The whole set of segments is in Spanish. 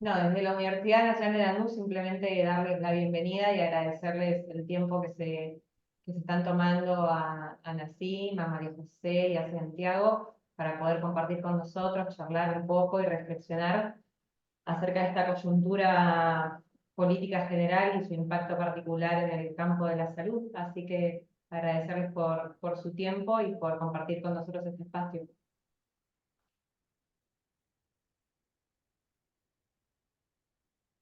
No, desde la Universidad Nacional de Lanús simplemente darles la bienvenida y agradecerles el tiempo que se están tomando a Nassim, a María José y a Santiago para poder compartir con nosotros, charlar un poco y reflexionar acerca de esta coyuntura política general y su impacto particular en el campo de la salud. Así que agradecerles por su tiempo y por compartir con nosotros este espacio.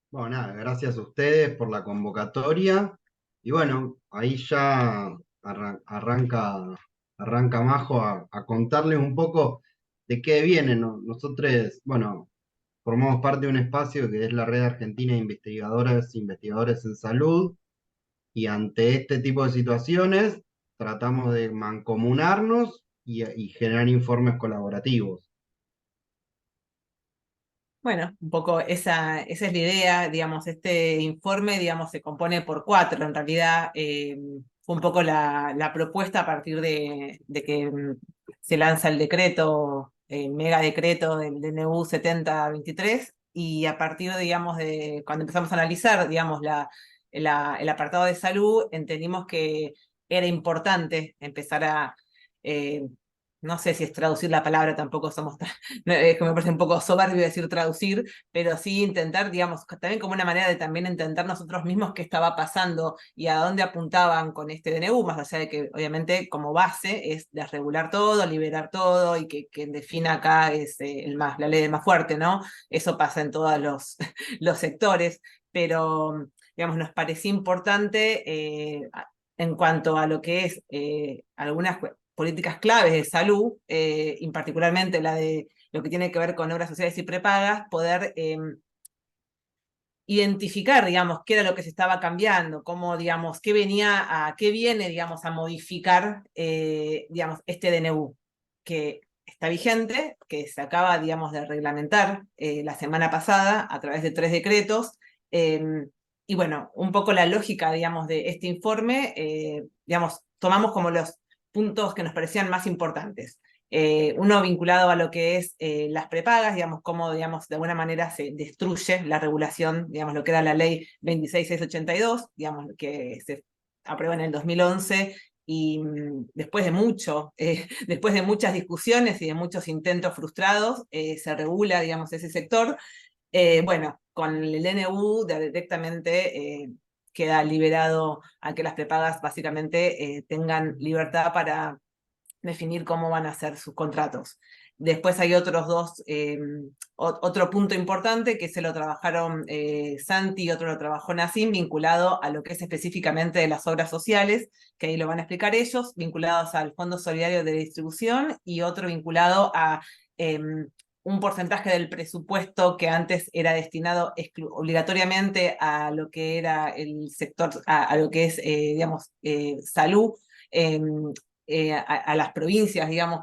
Bueno, nada, gracias a ustedes por la convocatoria. Y bueno, ahí ya arranca Majo a contarles un poco de qué viene, ¿no? Nosotros, bueno, formamos parte de un espacio que es la Red Argentina de Investigadores en Salud, y ante este tipo de situaciones tratamos de mancomunarnos y generar informes colaborativos. Bueno, un poco esa es la idea, digamos, este informe, digamos, se compone por cuatro, en realidad fue un poco la propuesta a partir de que se lanza el decreto, mega decreto del DNU 7023, y a partir, digamos, de cuando empezamos a analizar, digamos, el apartado de salud, entendimos que era importante empezar a... no sé si es traducir la palabra, tampoco somos no, es que me parece un poco soberbio decir traducir, pero sí intentar, digamos, también como una manera de también entender nosotros mismos qué estaba pasando y a dónde apuntaban con este DNU, más allá de que obviamente como base es desregular todo, liberar todo y que quien defina acá es la ley del más fuerte, ¿no? Eso pasa en todos los sectores, pero digamos, nos parecía importante en cuanto a lo que es algunas políticas claves de salud, y particularmente la de lo que tiene que ver con obras sociales y prepagas, poder identificar, digamos, qué era lo que se estaba cambiando, cómo, digamos, qué viene, digamos, a modificar, digamos, este DNU, que está vigente, que se acaba, digamos, de reglamentar la semana pasada a través de 3 decretos, y bueno, un poco la lógica, digamos, de este informe, digamos, tomamos como los puntos que nos parecían más importantes. Uno vinculado a lo que es las prepagas, digamos, cómo, digamos, de alguna manera se destruye la regulación, digamos, lo que era la ley 26682, digamos, que se aprueba en el 2011 y después de después de muchas discusiones y de muchos intentos frustrados, se regula, digamos, ese sector. Bueno, con el DNU directamente queda liberado a que las prepagas básicamente tengan libertad para definir cómo van a ser sus contratos. Después hay otros dos, otro punto importante que se lo trabajaron Santi y otro lo trabajó Nassim, vinculado a lo que es específicamente de las obras sociales, que ahí lo van a explicar ellos, vinculados al Fondo Solidario de Distribución y otro vinculado a un porcentaje del presupuesto que antes era destinado obligatoriamente a lo que era el sector, a lo que es, digamos, salud, eh, a las provincias, digamos,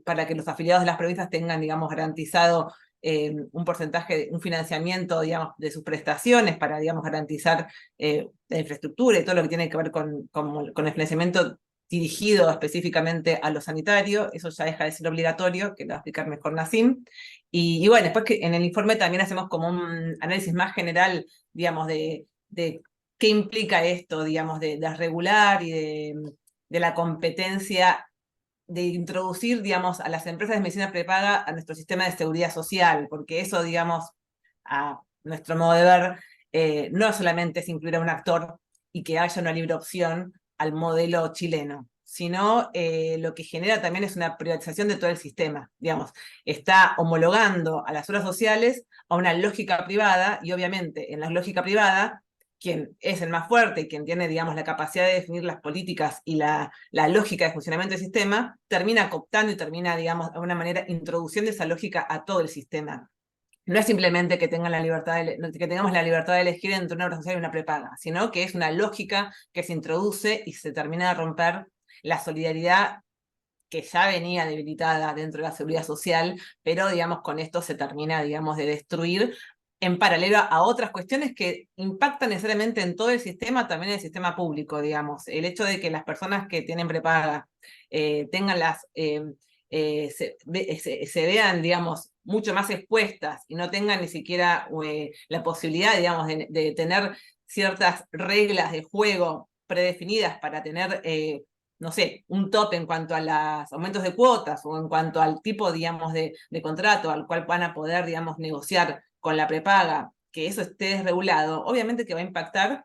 para que los afiliados de las provincias tengan, digamos, garantizado un porcentaje, un financiamiento, digamos, de sus prestaciones para, digamos, garantizar la infraestructura y todo lo que tiene que ver con el financiamiento dirigido específicamente a lo sanitario. Eso ya deja de ser obligatorio, que lo va a explicar mejor Nassim. Y bueno, después que en el informe también hacemos como un análisis más general, digamos, de qué implica esto, digamos, de regular y de la competencia de introducir, digamos, a las empresas de medicina prepaga a nuestro sistema de seguridad social, porque eso, digamos, a nuestro modo de ver, no solamente es incluir a un actor y que haya una libre opción al modelo chileno, sino lo que genera también es una privatización de todo el sistema, digamos, está homologando a las obras sociales a una lógica privada y obviamente en la lógica privada quien es el más fuerte y quien tiene, digamos, la capacidad de definir las políticas y la lógica de funcionamiento del sistema, termina cooptando y termina, digamos, de alguna manera introduciendo esa lógica a todo el sistema. No es simplemente que, tengan la libertad que tengamos la libertad de elegir entre una obra social y una prepaga, sino que es una lógica que se introduce y se termina de romper la solidaridad que ya venía debilitada dentro de la seguridad social, pero digamos con esto se termina, digamos, de destruir en paralelo a otras cuestiones que impactan necesariamente en todo el sistema, también en el sistema público, digamos. El hecho de que las personas que tienen prepaga tengan se vean, digamos, mucho más expuestas y no tengan ni siquiera la posibilidad, digamos, de tener ciertas reglas de juego predefinidas para tener, no sé, un tope en cuanto a los aumentos de cuotas o en cuanto al tipo, digamos, de contrato al cual van a poder, digamos, negociar con la prepaga, que eso esté desregulado, obviamente que va a impactar,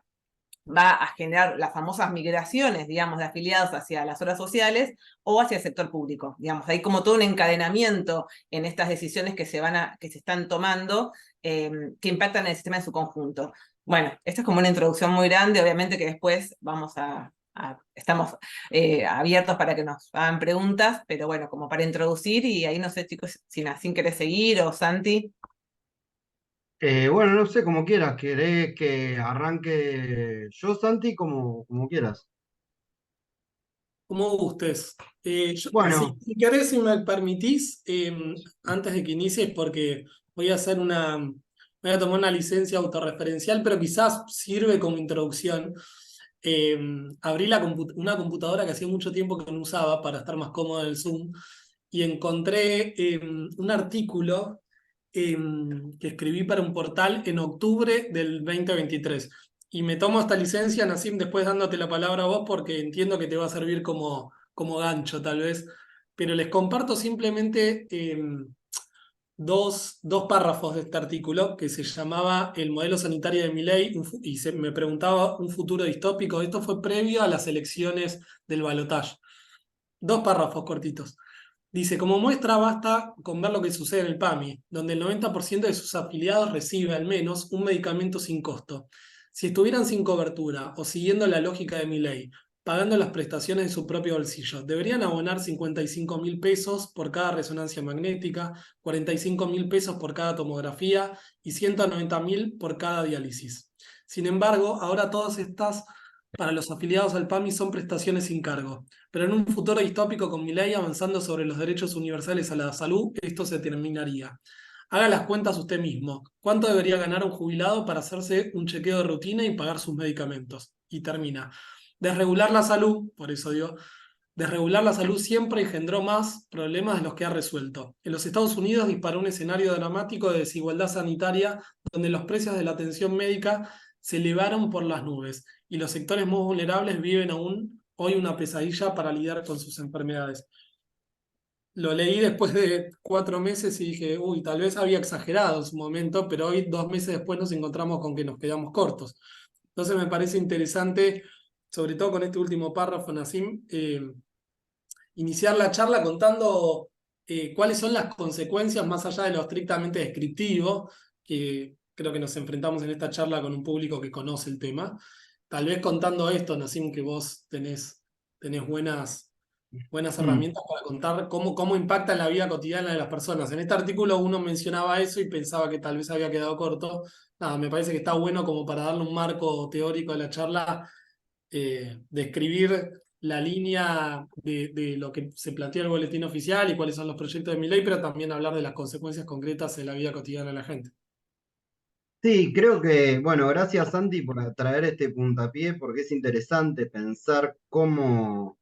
va a generar las famosas migraciones, digamos, de afiliados hacia las obras sociales o hacia el sector público. Digamos, hay como todo un encadenamiento en estas decisiones que se están tomando, que impactan el sistema en su conjunto. Bueno, esta es como una introducción muy grande, obviamente que después estamos abiertos para que nos hagan preguntas, pero bueno, como para introducir, y ahí no sé, chicos, si Nacín querés seguir o Santi. Bueno, no sé, como quieras. ¿Querés que arranque yo, Santi? Como quieras. Como gustes. Si, Bueno, si querés, si me permitís, antes de que inicies, porque voy a hacer voy a tomar una licencia autorreferencial, pero quizás sirve como introducción. Abrí una computadora que hacía mucho tiempo que no usaba para estar más cómodo en el Zoom y encontré un artículo que escribí para un portal en octubre del 2023. Y me tomo esta licencia, Nassim, después dándote la palabra a vos, porque entiendo que te va a servir como gancho, tal vez. Pero les comparto simplemente dos párrafos de este artículo que se llamaba El modelo sanitario de Milei y me preguntaba un futuro distópico. Esto fue previo a las elecciones del balotaje. Dos párrafos cortitos. Dice, como muestra basta con ver lo que sucede en el PAMI, donde el 90% de sus afiliados recibe al menos un medicamento sin costo. Si estuvieran sin cobertura o siguiendo la lógica de mi ley, pagando las prestaciones de su propio bolsillo, deberían abonar 55.000 pesos por cada resonancia magnética, 45.000 pesos por cada tomografía y 190.000 por cada diálisis. Sin embargo, ahora todas estas para los afiliados al PAMI son prestaciones sin cargo. Pero en un futuro distópico con Milei avanzando sobre los derechos universales a la salud, esto se terminaría. Haga las cuentas usted mismo. ¿Cuánto debería ganar un jubilado para hacerse un chequeo de rutina y pagar sus medicamentos? Y termina. Desregular la salud, por eso digo, desregular la salud siempre engendró más problemas de los que ha resuelto. En los Estados Unidos disparó un escenario dramático de desigualdad sanitaria donde los precios de la atención médica se elevaron por las nubes y los sectores más vulnerables viven aún hoy una pesadilla para lidiar con sus enfermedades. Lo leí después de 4 meses y dije, uy, tal vez había exagerado en su momento, pero hoy, 2 meses después, nos encontramos con que nos quedamos cortos. Entonces me parece interesante, sobre todo con este último párrafo, Nassim, iniciar la charla contando cuáles son las consecuencias más allá de lo estrictamente descriptivo, que creo que nos enfrentamos en esta charla con un público que conoce el tema. Tal vez contando esto, Nassim, que vos tenés buenas mm, herramientas para contar cómo impacta en la vida cotidiana de las personas. En este artículo uno mencionaba eso y pensaba que tal vez había quedado corto. Nada, me parece que está bueno como para darle un marco teórico a la charla, describir la línea de lo que se plantea el boletín oficial y cuáles son los proyectos de mi ley, pero también hablar de las consecuencias concretas en la vida cotidiana de la gente. sí, creo que, bueno, gracias Santi por traer este puntapié, porque es interesante pensar cómo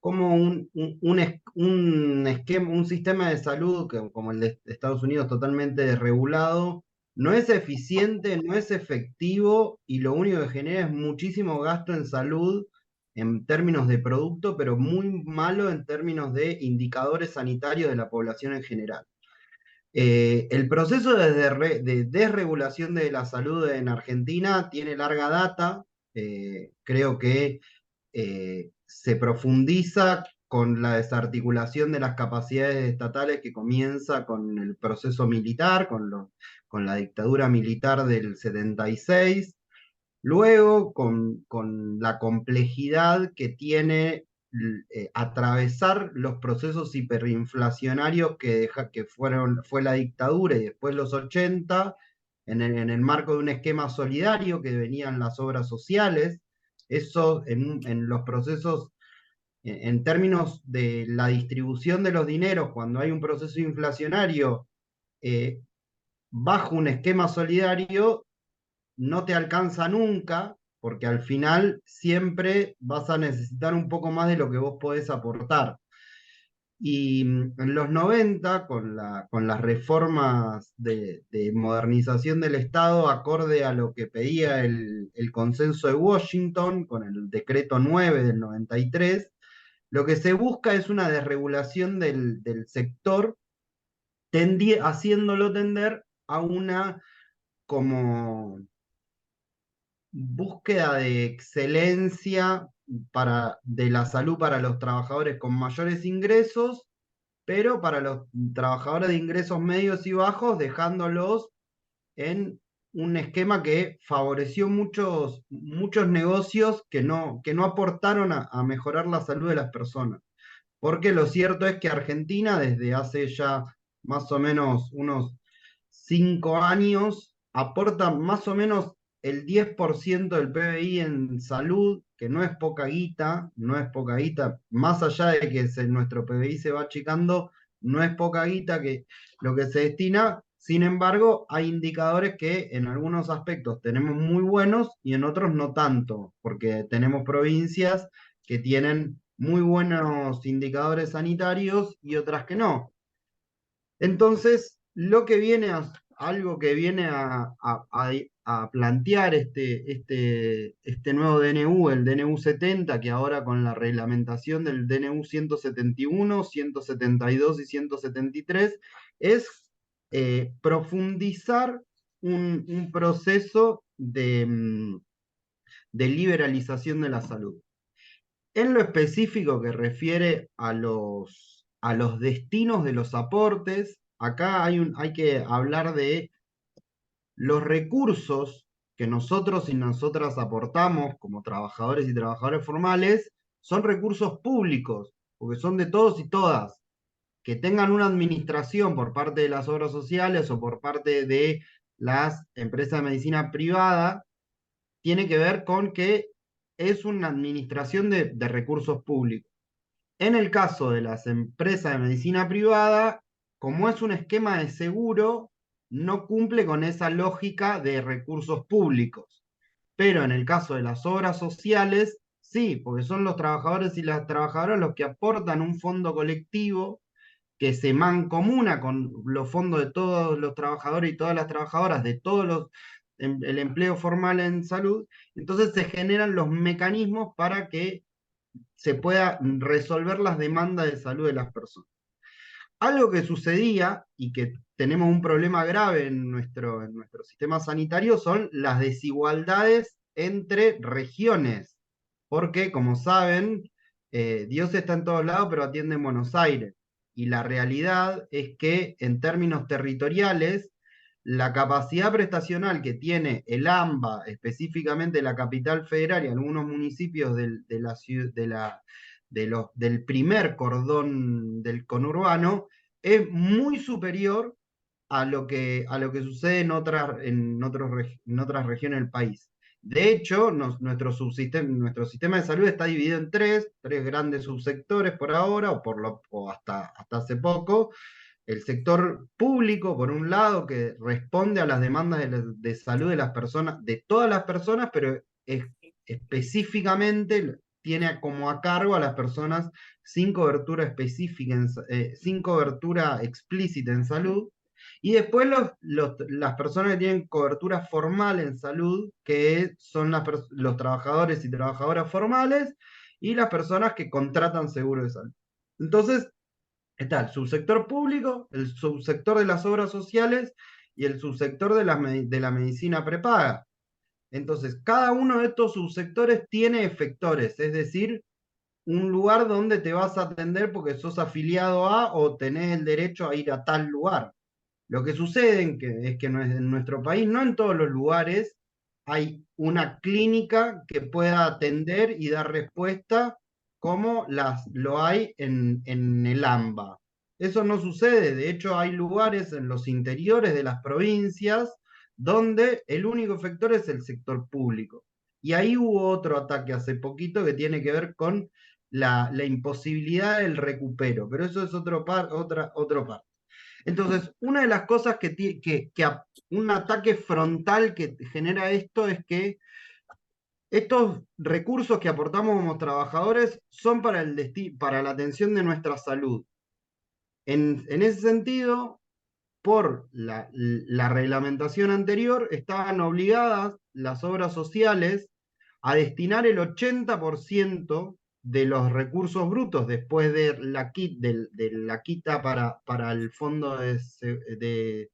un esquema, un sistema de salud como el de Estados Unidos totalmente desregulado, no es eficiente, no es efectivo y lo único que genera es muchísimo gasto en salud en términos de producto, pero muy malo en términos de indicadores sanitarios de la población en general. El proceso de desregulación de la salud en Argentina tiene larga data. Creo que se profundiza con la desarticulación de las capacidades estatales que comienza con el proceso militar, con la dictadura militar del 76. Luego, con la complejidad que tiene atravesar los procesos hiperinflacionarios fue la dictadura y después los 80, en el marco de un esquema solidario que venían las obras sociales, eso en los procesos, en términos de la distribución de los dineros, cuando hay un proceso inflacionario eh, bajo un esquema solidario, no te alcanza nunca, porque al final siempre vas a necesitar un poco más de lo que vos podés aportar. Y en los 90, con las reformas de modernización del Estado, acorde a lo que pedía el Consenso de Washington, con el Decreto 9 del 93, lo que se busca es una desregulación del sector, haciéndolo tender a una como búsqueda de excelencia de la salud para los trabajadores con mayores ingresos, pero para los trabajadores de ingresos medios y bajos, dejándolos en un esquema que favoreció muchos negocios que no aportaron a mejorar la salud de las personas. Porque lo cierto es que Argentina, desde hace ya más o menos unos 5 años, aporta más o menos el 10% del PBI en salud, que no es poca guita, no es poca guita, más allá de que nuestro PBI se va achicando, no es poca guita que lo que se destina. Sin embargo, hay indicadores que en algunos aspectos tenemos muy buenos y en otros no tanto, porque tenemos provincias que tienen muy buenos indicadores sanitarios y otras que no. Entonces, algo que viene a plantear este nuevo DNU, el DNU 70, que ahora con la reglamentación del DNU 171, 172 y 173, es profundizar un proceso de liberalización de la salud. En lo específico que refiere a los destinos de los aportes, acá hay que hablar de los recursos que nosotros y nosotras aportamos como trabajadores y trabajadoras formales, son recursos públicos, porque son de todos y todas. Que tengan una administración por parte de las obras sociales o por parte de las empresas de medicina privada, tiene que ver con que es una administración de recursos públicos. En el caso de las empresas de medicina privada, como es un esquema de seguro, no cumple con esa lógica de recursos públicos. Pero en el caso de las obras sociales, sí, porque son los trabajadores y las trabajadoras los que aportan un fondo colectivo que se mancomuna con los fondos de todos los trabajadores y todas las trabajadoras de el empleo formal en salud. Entonces se generan los mecanismos para que se pueda resolver las demandas de salud de las personas. Algo que sucedía y que tenemos un problema grave en nuestro sistema sanitario son las desigualdades entre regiones, porque como saben, Dios está en todos lados, pero atiende en Buenos Aires. Y la realidad es que en términos territoriales, la capacidad prestacional que tiene el AMBA, específicamente la capital federal y algunos municipios del primer cordón del conurbano, es muy superior a lo que sucede en otras regiones del país. De hecho, nuestro sistema de salud está dividido en tres grandes subsectores por ahora, o hasta hace poco. El sector público, por un lado, que responde a las demandas de salud de las personas, de todas las personas, pero específicamente tiene como a cargo a las personas sin cobertura específica, sin cobertura explícita en salud. Y después las personas que tienen cobertura formal en salud, que son los trabajadores y trabajadoras formales, y las personas que contratan seguro de salud. Entonces, está el subsector público, el subsector de las obras sociales y el subsector de la medicina prepaga. Entonces, cada uno de estos subsectores tiene efectores, es decir, un lugar donde te vas a atender porque sos afiliado a o tenés el derecho a ir a tal lugar. Lo que sucede es que en nuestro país, no en todos los lugares, hay una clínica que pueda atender y dar respuesta como lo hay en el AMBA. Eso no sucede, de hecho hay lugares en los interiores de las provincias donde el único efector es el sector público. Y ahí hubo otro ataque hace poquito que tiene que ver con la imposibilidad del recupero, pero eso es otro parte. Entonces, una de las cosas un ataque frontal que genera esto es que estos recursos que aportamos como trabajadores son para la atención de nuestra salud. En ese sentido, por la reglamentación anterior, estaban obligadas las obras sociales a destinar el 80% de los recursos brutos después de la quita para el Fondo de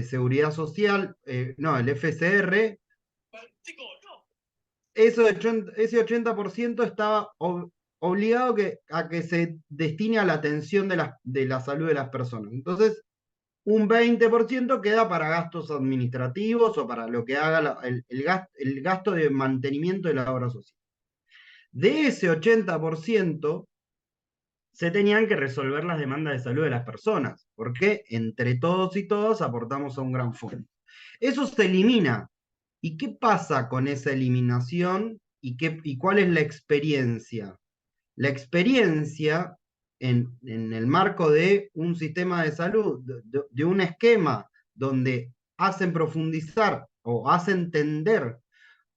Seguridad Social, no, el FCR. Ese 80% estaba obligado a que se destine a la atención de la salud de las personas. Entonces, un 20% queda para gastos administrativos o para lo que haga el gasto de mantenimiento de la obra social. De ese 80%, se tenían que resolver las demandas de salud de las personas, porque entre todos y todas aportamos a un gran fondo. Eso se elimina. ¿Y qué pasa con esa eliminación? ¿Y cuál es la experiencia? La experiencia en el marco de un sistema de salud, de un esquema donde hacen profundizar o hacen tender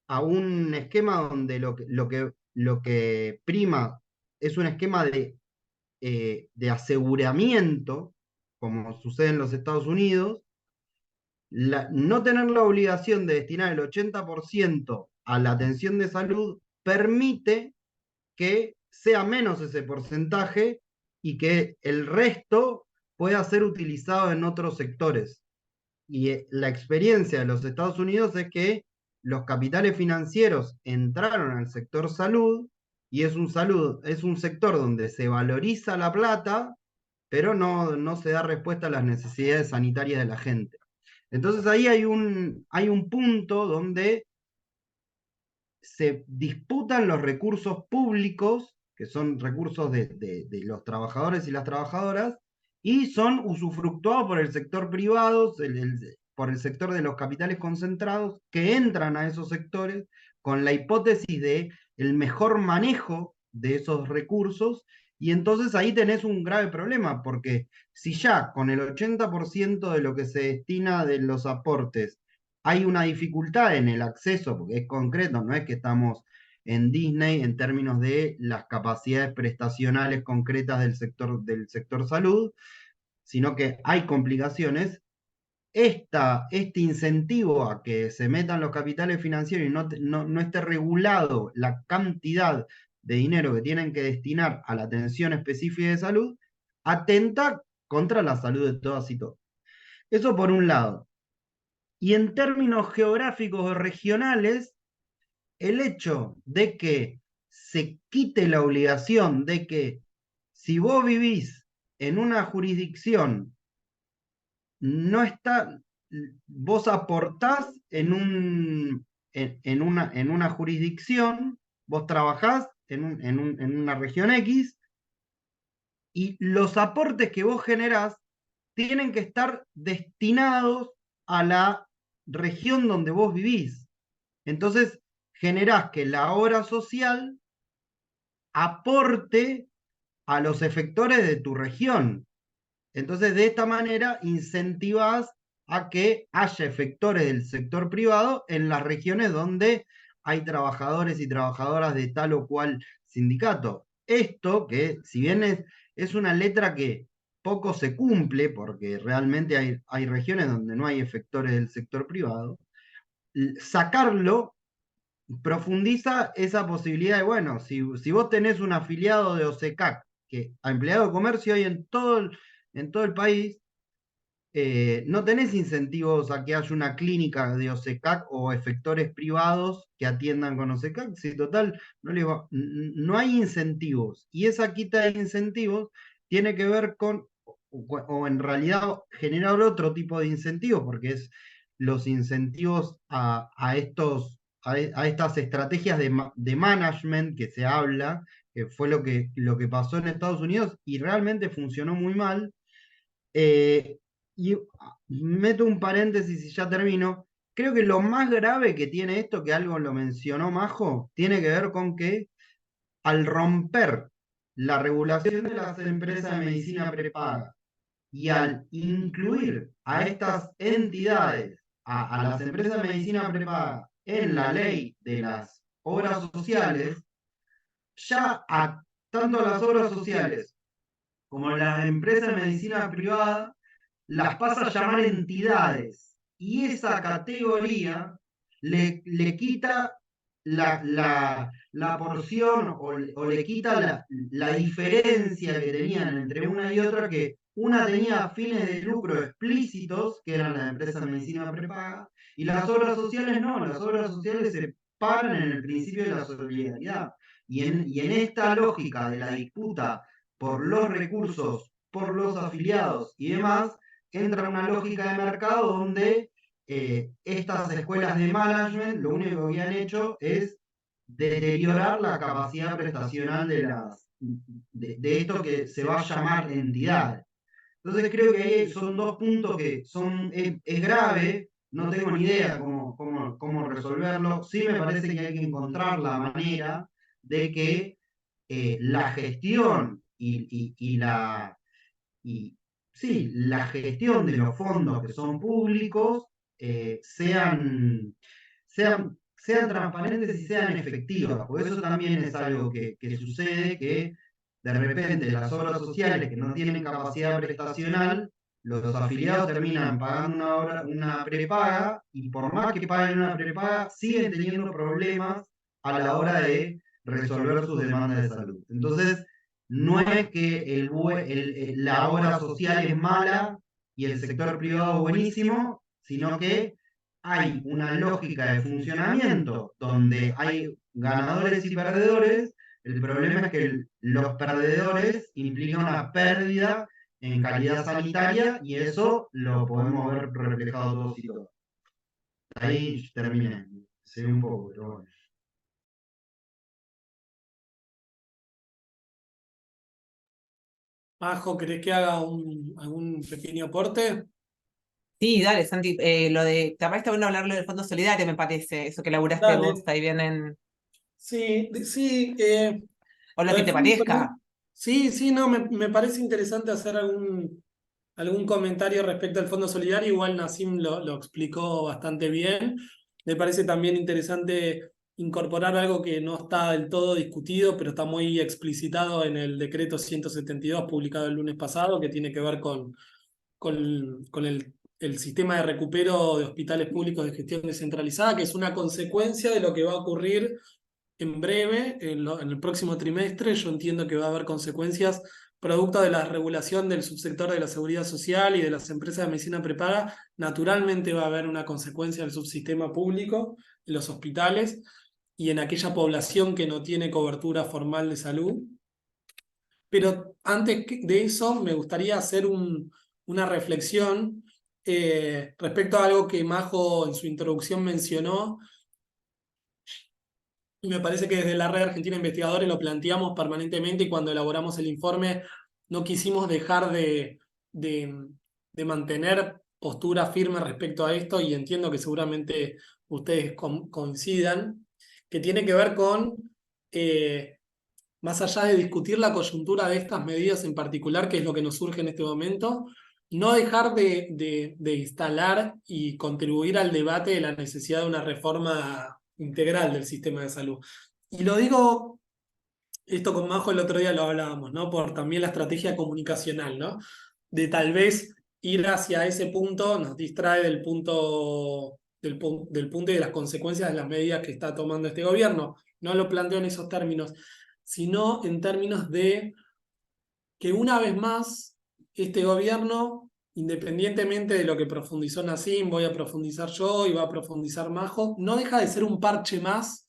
a un esquema donde lo que prima es un esquema de aseguramiento, como sucede en los Estados Unidos, no tener la obligación de destinar el 80% a la atención de salud permite que sea menos ese porcentaje y que el resto pueda ser utilizado en otros sectores. Y la experiencia de los Estados Unidos es que los capitales financieros entraron al sector salud y es un sector donde se valoriza la plata, pero no se da respuesta a las necesidades sanitarias de la gente. Entonces ahí hay un punto donde se disputan los recursos públicos, que son recursos de los trabajadores y las trabajadoras, y son usufructuados por el sector privado, por el sector de los capitales concentrados, que entran a esos sectores con la hipótesis de el mejor manejo de esos recursos, y entonces ahí tenés un grave problema, porque si ya con el 80% de lo que se destina de los aportes hay una dificultad en el acceso, porque es concreto, no es que estamos en Disney en términos de las capacidades prestacionales concretas del sector salud, sino que hay complicaciones. Este incentivo a que se metan los capitales financieros y no esté regulado la cantidad de dinero que tienen que destinar a la atención específica de salud, atenta contra la salud de todas y todos. Eso por un lado. Y en términos geográficos o regionales, el hecho de que se quite la obligación de que si vos vivís en una jurisdicción, vos aportás en una jurisdicción, vos trabajás en una región X, y los aportes que vos generás tienen que estar destinados a la región donde vos vivís. Entonces, generás que la obra social aporte a los efectores de tu región. Entonces, de esta manera, incentivas a que haya efectores del sector privado en las regiones donde hay trabajadores y trabajadoras de tal o cual sindicato. Esto, que si bien es una letra que poco se cumple, porque realmente hay regiones donde no hay efectores del sector privado, sacarlo profundiza esa posibilidad de, bueno, si vos tenés un afiliado de OSECAC, que a empleado de comercio hay en todo el país, no tenés incentivos a que haya una clínica de OSECAC o efectores privados que atiendan con OSECAC, si total no hay incentivos. Y esa quita de incentivos tiene que ver con, o en realidad generar otro tipo de incentivos, porque es los incentivos a estas estrategias de management que se habla, que fue lo que pasó en Estados Unidos y realmente funcionó muy mal. Y meto un paréntesis y ya termino. Creo que lo más grave que tiene esto, que algo lo mencionó Majo, tiene que ver con que al romper la regulación de las empresas de medicina prepaga y al incluir a estas entidades, a las empresas de medicina prepaga, en la ley de las obras sociales, ya tanto a las obras sociales como las empresas de medicina privada, las pasa a llamar entidades. Y esa categoría le quita la porción o le quita la diferencia que tenían entre una y otra, que una tenía fines de lucro explícitos, que eran las empresas de medicina prepaga, y las obras sociales no, las obras sociales se paran en el principio de la solidaridad. Y en esta lógica de la disputa por los recursos, por los afiliados y demás, entra una lógica de mercado donde estas escuelas de management lo único que han hecho es deteriorar la capacidad prestacional de esto que se va a llamar entidad. Entonces creo que ahí son dos puntos que es grave, no tengo ni idea cómo resolverlo. Sí me parece que hay que encontrar la manera de que la gestión la gestión de los fondos que son públicos sean transparentes y sean efectivas. Por eso también es algo que sucede, que de repente las obras sociales que no tienen capacidad prestacional, los afiliados terminan pagando una prepaga, y por más que paguen una prepaga, siguen teniendo problemas a la hora de resolver sus demandas de salud. Entonces, no es que la obra social es mala y el sector privado es buenísimo, sino que hay una lógica de funcionamiento donde hay ganadores y perdedores. El problema es que los perdedores implican una pérdida en calidad sanitaria, y eso lo podemos ver reflejado todos y todas. Ahí terminé. Sé un poco, pero bueno. Majo, ¿querés que haga algún pequeño aporte? Sí, dale, Santi. Lo de, capaz está bueno hablarlo del Fondo Solidario, me parece, eso que laburaste vos, Dale. ahí vienen, Sí, sí, o lo lo que del te Fondo parezca. Sí, sí, no, me parece interesante hacer algún comentario respecto al Fondo Solidario. Igual Nassim lo explicó bastante bien. Me parece también interesante incorporar algo que no está del todo discutido, pero está muy explicitado en el decreto 172 publicado el lunes pasado, que tiene que ver con el sistema de recupero de hospitales públicos de gestión descentralizada, que es una consecuencia de lo que va a ocurrir en breve, en el próximo trimestre. Yo entiendo que va a haber consecuencias producto de la regulación del subsector de la seguridad social y de las empresas de medicina prepaga. Naturalmente va a haber una consecuencia del subsistema público, en los hospitales y en aquella población que no tiene cobertura formal de salud. Pero antes de eso, me gustaría hacer una reflexión respecto a algo que Majo en su introducción mencionó, y me parece que desde la Red Argentina de Investigadores lo planteamos permanentemente, y cuando elaboramos el informe no quisimos dejar de mantener postura firme respecto a esto, y entiendo que seguramente ustedes coincidan, que tiene que ver con, más allá de discutir la coyuntura de estas medidas en particular, que es lo que nos surge en este momento, no dejar de instalar y contribuir al debate de la necesidad de una reforma integral del sistema de salud. Y lo digo, esto con Majo el otro día lo hablábamos, ¿no? Por también la estrategia comunicacional, ¿no? De tal vez ir hacia ese punto nos distrae del punto y de las consecuencias de las medidas que está tomando este gobierno. No lo planteo en esos términos, sino en términos de que una vez más este gobierno, independientemente de lo que profundizó Nassim, voy a profundizar yo y va a profundizar Majo, no deja de ser un parche más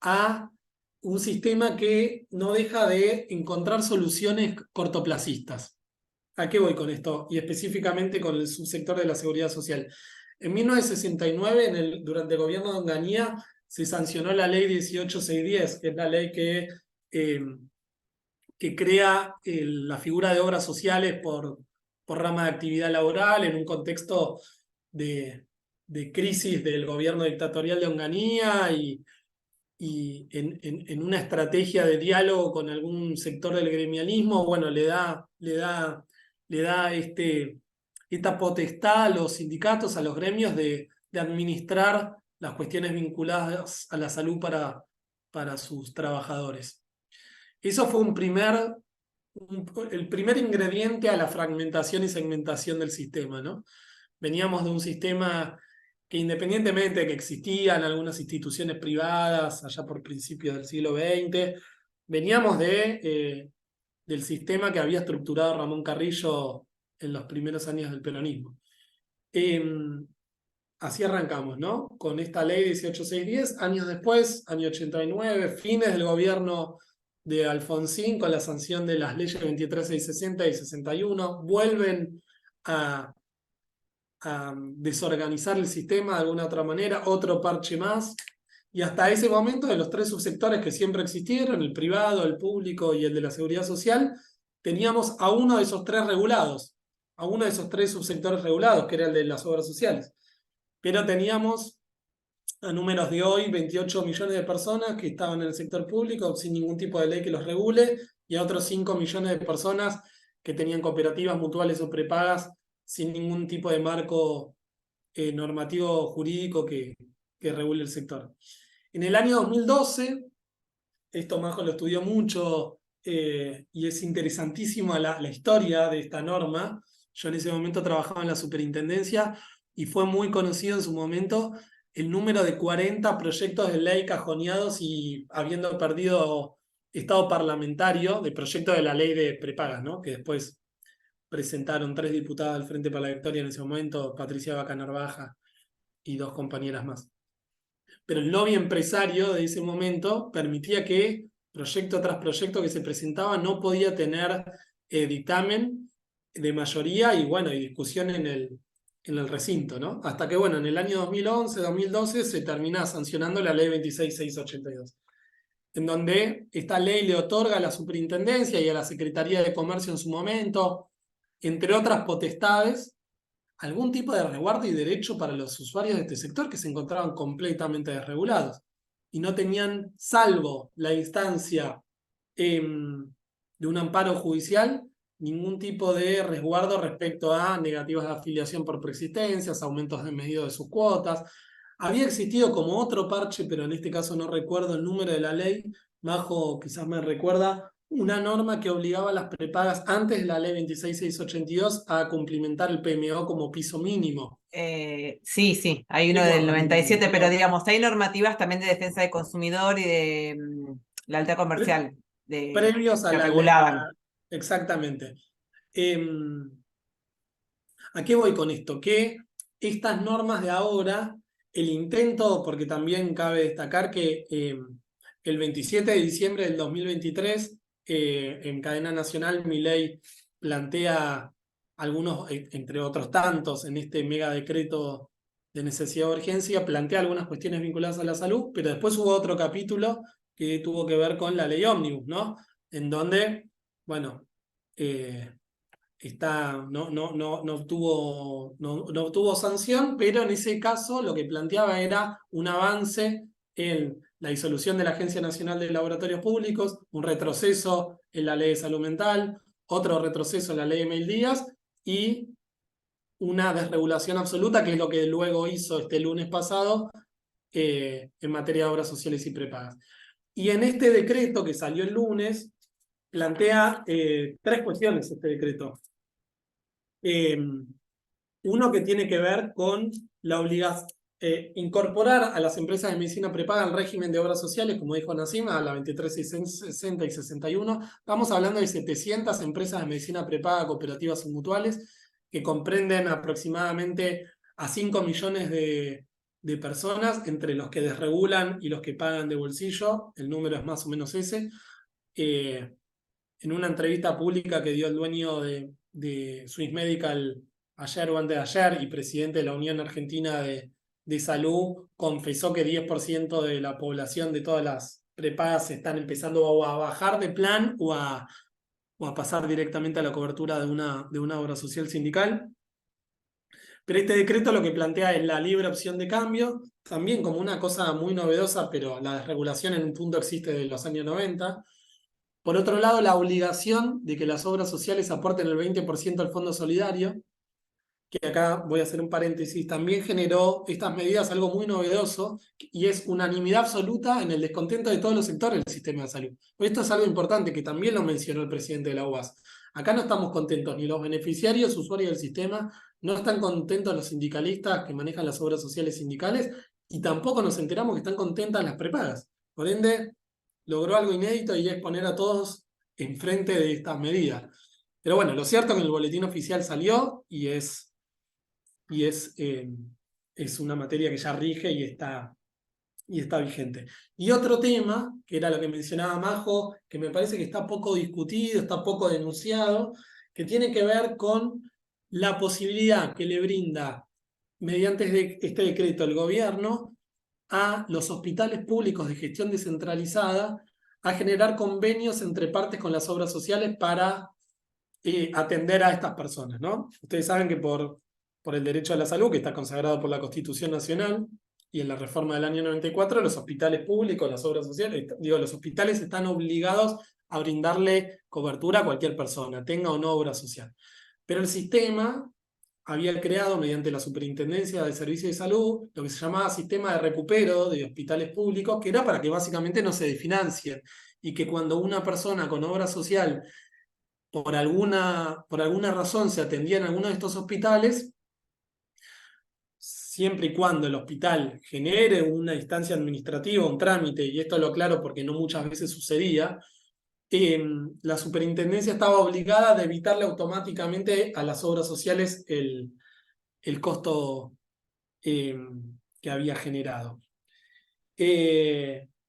a un sistema que no deja de encontrar soluciones cortoplacistas. ¿A qué voy con esto? Y específicamente con el subsector de la seguridad social. En 1969, durante el gobierno de Onganía, se sancionó la ley 18610, que es la ley que crea la figura de obras sociales por rama de actividad laboral en un contexto de crisis del gobierno dictatorial de Onganía, y en una estrategia de diálogo con algún sector del gremialismo. Bueno, le da esta potestad a los sindicatos, a los gremios, de administrar las cuestiones vinculadas a la salud para sus trabajadores. Eso fue un primer el primer ingrediente a la fragmentación y segmentación del sistema, ¿no? Veníamos de un sistema que, independientemente de que existían algunas instituciones privadas allá por principios del siglo XX, veníamos del sistema que había estructurado Ramón Carrillo en los primeros años del peronismo. Así arrancamos, ¿no? Con esta ley 18610, años después, año 89, fines del gobierno de Alfonsín, con la sanción de las leyes 23660 y 61, vuelven a desorganizar el sistema de alguna otra manera, otro parche más, y hasta ese momento, de los 3 subsectores que siempre existieron, el privado, el público y el de la seguridad social, teníamos a uno de esos 3 regulados, a uno de esos 3 subsectores regulados, que era el de las obras sociales. Pero teníamos, a números de hoy, 28 millones de personas que estaban en el sector público sin ningún tipo de ley que los regule, y a otros 5 millones de personas que tenían cooperativas, mutuales o prepagas sin ningún tipo de marco normativo jurídico que regule el sector. En el año 2012, esto Majo lo estudió mucho y es interesantísima la historia de esta norma. Yo en ese momento trabajaba en la superintendencia y fue muy conocido en su momento el número de 40 proyectos de ley cajoneados y habiendo perdido estado parlamentario de proyectos de la ley de prepagas, ¿no? Que después presentaron 3 diputadas al Frente para la Victoria en ese momento, Patricia Vaca Narvaja y 2 compañeras más. Pero el lobby empresario de ese momento permitía que proyecto tras proyecto que se presentaba no podía tener dictamen de mayoría y, bueno, y discusión en el recinto, ¿no? Hasta que, bueno, en el año 2011, 2012 se termina sancionando la ley 26682, en donde esta ley le otorga a la superintendencia y a la Secretaría de Comercio en su momento, entre otras potestades, algún tipo de resguardo y derecho para los usuarios de este sector que se encontraban completamente desregulados y no tenían, salvo la instancia de un amparo judicial, ningún tipo de resguardo respecto a negativas de afiliación por preexistencias, aumentos de medido de sus cuotas. Había existido como otro parche, pero en este caso no recuerdo el número de la ley, Majo quizás me recuerda, una norma que obligaba a las prepagas antes de la ley 26682 a cumplimentar el PMO como piso mínimo. Sí, hay uno del 97, pero digamos, hay normativas también de defensa del consumidor y de la alta comercial. Previos a que la regulaban. Exactamente. ¿A qué voy con esto? Que estas normas de ahora, el intento, porque también cabe destacar que el 27 de diciembre del 2023, en cadena nacional, Milei plantea algunos, entre otros tantos, en este mega decreto de necesidad de urgencia, plantea algunas cuestiones vinculadas a la salud, pero después hubo otro capítulo que tuvo que ver con la ley ómnibus, ¿no? En donde, bueno, no obtuvo sanción, pero en ese caso lo que planteaba era un avance en la disolución de la Agencia Nacional de Laboratorios Públicos, un retroceso en la Ley de Salud Mental, otro retroceso en la Ley de Emil Díaz y una desregulación absoluta, que es lo que luego hizo este lunes pasado en materia de obras sociales y prepagas. Y en este decreto que salió el lunes, plantea 3 cuestiones este decreto. Uno que tiene que ver con la obligación, incorporar a las empresas de medicina prepaga al régimen de obras sociales, como dijo Nassim, a la 23660 y 61. Estamos hablando de 700 empresas de medicina prepaga, cooperativas y mutuales, que comprenden aproximadamente a 5 millones de personas, entre los que desregulan y los que pagan de bolsillo. El número es más o menos ese. En una entrevista pública que dio el dueño de Swiss Medical ayer o antes de ayer y presidente de la Unión Argentina de Salud, confesó que 10% de la población de todas las prepagas están empezando a bajar de plan o a pasar directamente a la cobertura de una obra social sindical. Pero este decreto lo que plantea es la libre opción de cambio, también como una cosa muy novedosa, pero la desregulación en un punto existe desde los años 90. Por otro lado, la obligación de que las obras sociales aporten el 20% al fondo solidario. que acá voy a hacer un paréntesis, también generó estas medidas algo muy novedoso, y es unanimidad absoluta en el descontento de todos los sectores del sistema de salud. Esto es algo importante que también lo mencionó el presidente de la UAS. Acá no estamos contentos, ni los beneficiarios, usuarios del sistema, no están contentos los sindicalistas que manejan las obras sociales sindicales, y tampoco nos enteramos que están contentas las prepagas. Por ende, logró algo inédito y es poner a todos enfrente de estas medidas. Pero bueno, lo cierto es que el boletín oficial salió y es una materia que ya rige y está vigente. Y otro tema, que era lo que mencionaba Majo, que me parece que está poco discutido, está poco denunciado, que tiene que ver con la posibilidad que le brinda, mediante este decreto, el gobierno a los hospitales públicos de gestión descentralizada a generar convenios entre partes con las obras sociales para atender a estas personas, ¿no? Ustedes saben que por el derecho a la salud, que está consagrado por la Constitución Nacional y en la reforma del año 94, los hospitales públicos, las obras sociales, los hospitales están obligados a brindarle cobertura a cualquier persona, tenga o no obra social. Pero el sistema había creado, mediante la Superintendencia de Servicios de Salud, lo que se llamaba sistema de recupero de hospitales públicos, que era para que básicamente no se desfinancien, y que cuando una persona con obra social por alguna razón se atendía en alguno de estos hospitales, siempre y cuando el hospital genere una instancia administrativa, un trámite, y esto lo aclaro porque no muchas veces sucedía, la superintendencia estaba obligada a evitarle automáticamente a las obras sociales el costo que había generado.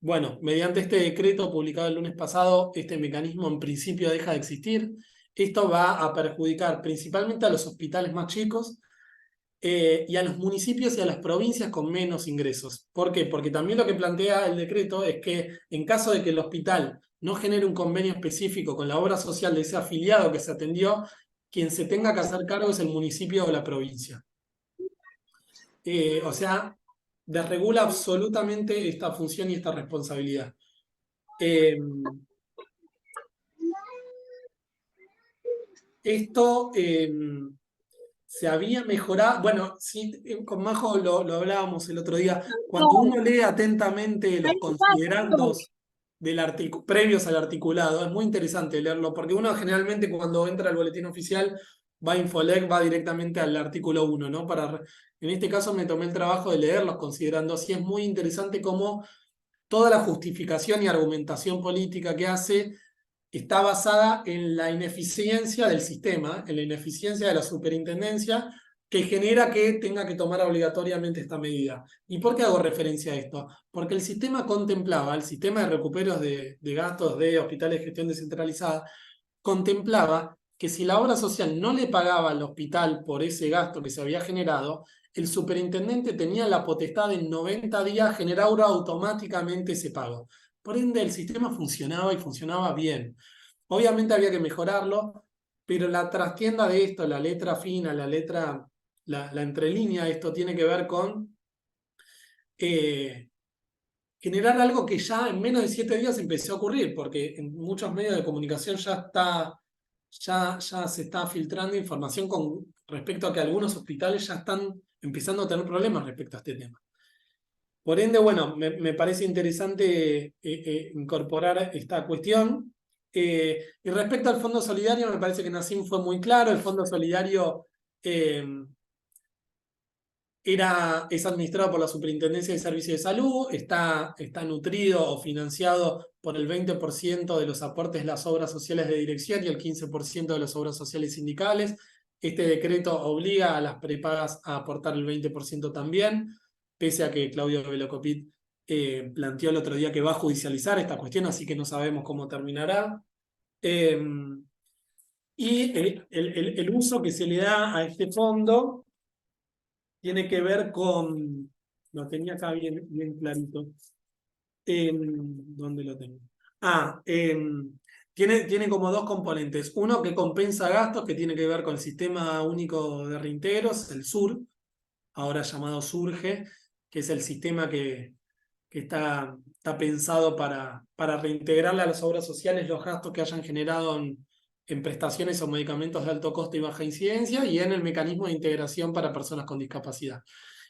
Bueno, mediante este decreto publicado el lunes pasado, este mecanismo en principio deja de existir. Esto va a perjudicar principalmente a los hospitales más chicos y a los municipios y a las provincias con menos ingresos. ¿Por qué? Porque también lo que plantea el decreto es que en caso de que el hospital no genere un convenio específico con la obra social de ese afiliado que se atendió, quien se tenga que hacer cargo es el municipio o la provincia. O sea, desregula absolutamente esta función y esta responsabilidad. Esto se había mejorado, bueno, sí, con Majo lo hablábamos el otro día, cuando uno lee atentamente los considerandos previos al articulado, es muy interesante leerlo, porque uno generalmente cuando entra al boletín oficial va a Infolec, va directamente al artículo 1, ¿no? En este caso me tomé el trabajo de leer los considerandos y es muy interesante cómo toda la justificación y argumentación política que hace está basada en la ineficiencia del sistema, en la ineficiencia de la superintendencia, que genera que tenga que tomar obligatoriamente esta medida. ¿Y por qué hago referencia a esto? Porque el sistema contemplaba, el sistema de recuperos de gastos de hospitales de gestión descentralizada, contemplaba que si la obra social no le pagaba al hospital por ese gasto que se había generado, el superintendente tenía la potestad de en 90 días generar automáticamente ese pago. Por ende, el sistema funcionaba y funcionaba bien. Obviamente había que mejorarlo, pero la trastienda de esto, la letra fina, la entrelínea de esto tiene que ver con generar algo que ya en menos de 7 días empezó a ocurrir, porque en muchos medios de comunicación ya se está filtrando información con respecto a que algunos hospitales ya están empezando a tener problemas respecto a este tema. Por ende, bueno, me parece interesante incorporar esta cuestión. Y respecto al Fondo Solidario, me parece que Nassim fue muy claro. El Fondo Solidario es administrado por la Superintendencia de Servicios de Salud, está nutrido o financiado por el 20% de los aportes de las obras sociales de dirección y el 15% de las obras sociales sindicales. Este decreto obliga a las prepagas a aportar el 20% también, pese a que Claudio Velocopit planteó el otro día que va a judicializar esta cuestión, así que no sabemos cómo terminará. Y el uso que se le da a este fondo tiene que ver con... Lo tenía acá bien clarito. ¿Dónde lo tengo? Tiene como dos componentes. Uno que compensa gastos, que tiene que ver con el Sistema Único de Reintegros, el SUR, ahora llamado SURGE, que es el sistema que está pensado para reintegrarle a las obras sociales los gastos que hayan generado en prestaciones o medicamentos de alto costo y baja incidencia y en el mecanismo de integración para personas con discapacidad.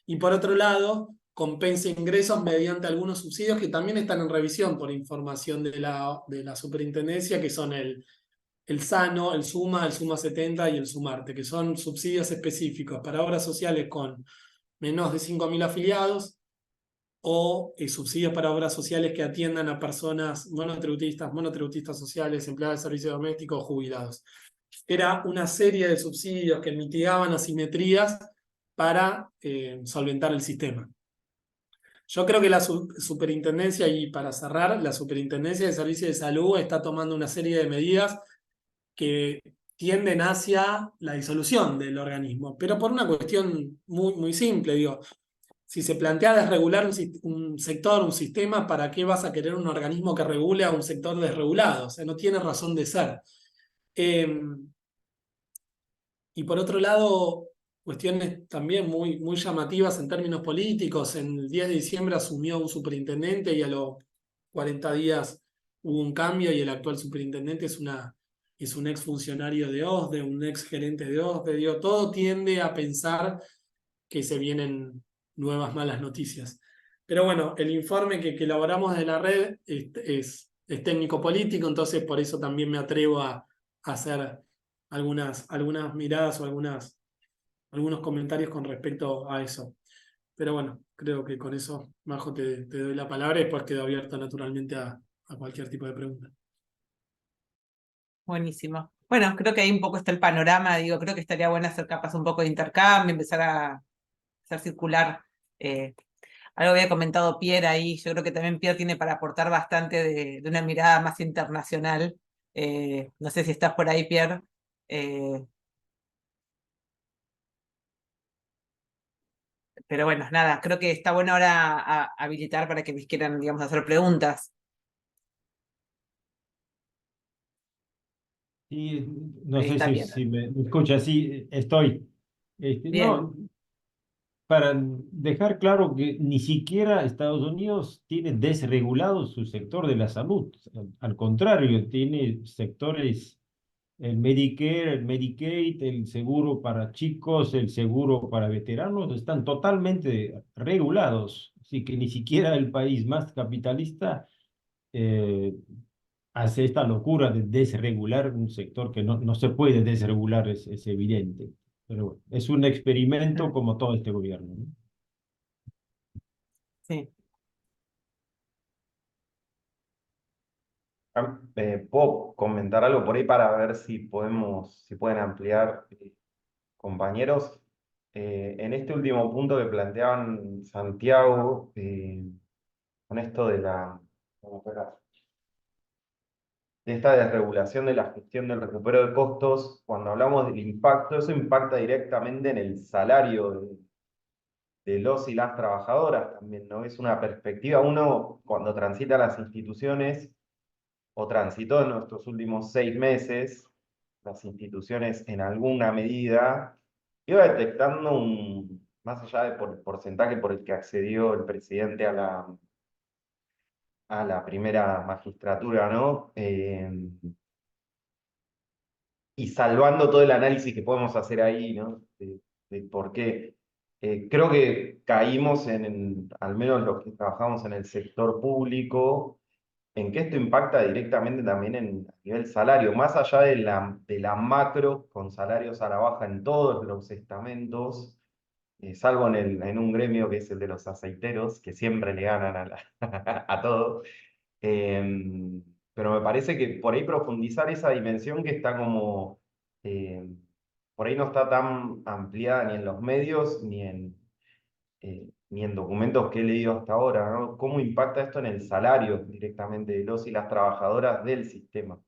Y por otro lado, compensa ingresos mediante algunos subsidios que también están en revisión por información de la superintendencia, que son el SANO, el SUMA 70 y el SUMARTE, que son subsidios específicos para obras sociales con menos de 5.000 afiliados o subsidios para obras sociales que atiendan a personas monotributistas sociales, empleados de servicio doméstico o jubilados. Era una serie de subsidios que mitigaban asimetrías para solventar el sistema. Yo creo que la superintendencia, y para cerrar, la superintendencia de servicios de salud está tomando una serie de medidas que tienden hacia la disolución del organismo, pero por una cuestión muy, muy simple, digo, si se plantea desregular un sector, un sistema, ¿para qué vas a querer un organismo que regule a un sector desregulado? O sea, no tiene razón de ser. Y por otro lado, cuestiones también muy, muy llamativas en términos políticos. En el 10 de diciembre asumió un superintendente y a los 40 días hubo un cambio y el actual superintendente es un ex funcionario de OSDE, un ex gerente de OSDE. Digo, todo tiende a pensar que se vienen nuevas malas noticias. Pero bueno, el informe que elaboramos de la red es técnico-político, entonces por eso también me atrevo a hacer algunas miradas o algunos comentarios con respecto a eso. Pero bueno, creo que con eso, Majo, te doy la palabra y después quedo abierto naturalmente a cualquier tipo de pregunta. Buenísimo. Bueno, creo que ahí un poco está el panorama, digo, creo que estaría bueno hacer capaz un poco de intercambio, empezar a hacer circular. Algo había comentado Pierre ahí, yo creo que también Pierre tiene para aportar bastante de una mirada más internacional. No sé si estás por ahí, Pierre. Pero bueno, nada, creo que está bueno ahora habilitar para que les quieran, digamos, hacer preguntas. Y no Ahí sé está si, bien. si me escucha, sí, estoy. Bien. No, para dejar claro que ni siquiera Estados Unidos tiene desregulado su sector de la salud. Al contrario, tiene sectores, el Medicare, el Medicaid, el seguro para chicos, el seguro para veteranos, están totalmente regulados. Así que ni siquiera el país más capitalista eh, hace esta locura de desregular un sector que no se puede desregular, es evidente. Pero bueno, es un experimento como todo este gobierno, ¿no? Sí. ¿Puedo comentar algo por ahí para ver si pueden ampliar, compañeros? En este último punto que planteaban Santiago, con esto ¿cómo fue de esta desregulación de la gestión del recupero de costos, cuando hablamos del impacto, eso impacta directamente en el salario de los y las trabajadoras también, ¿no? Es una perspectiva, uno cuando transita las instituciones o transitó en nuestros últimos 6 meses, las instituciones en alguna medida, iba detectando más allá de por el porcentaje por el que accedió el presidente a la primera magistratura, ¿no? Y salvando todo el análisis que podemos hacer ahí, ¿no? De por qué. Creo que caímos al menos los que trabajamos en el sector público, en que esto impacta directamente también a nivel salario, más allá de la macro, con salarios a la baja en todos los estamentos, salvo en un gremio que es el de los aceiteros, que siempre le ganan a todo. Pero me parece que por ahí profundizar esa dimensión que está como, eh, por ahí no está tan ampliada ni en los medios ni en documentos que he leído hasta ahora, ¿no? ¿Cómo impacta esto en el salario directamente de los y las trabajadoras del sistema?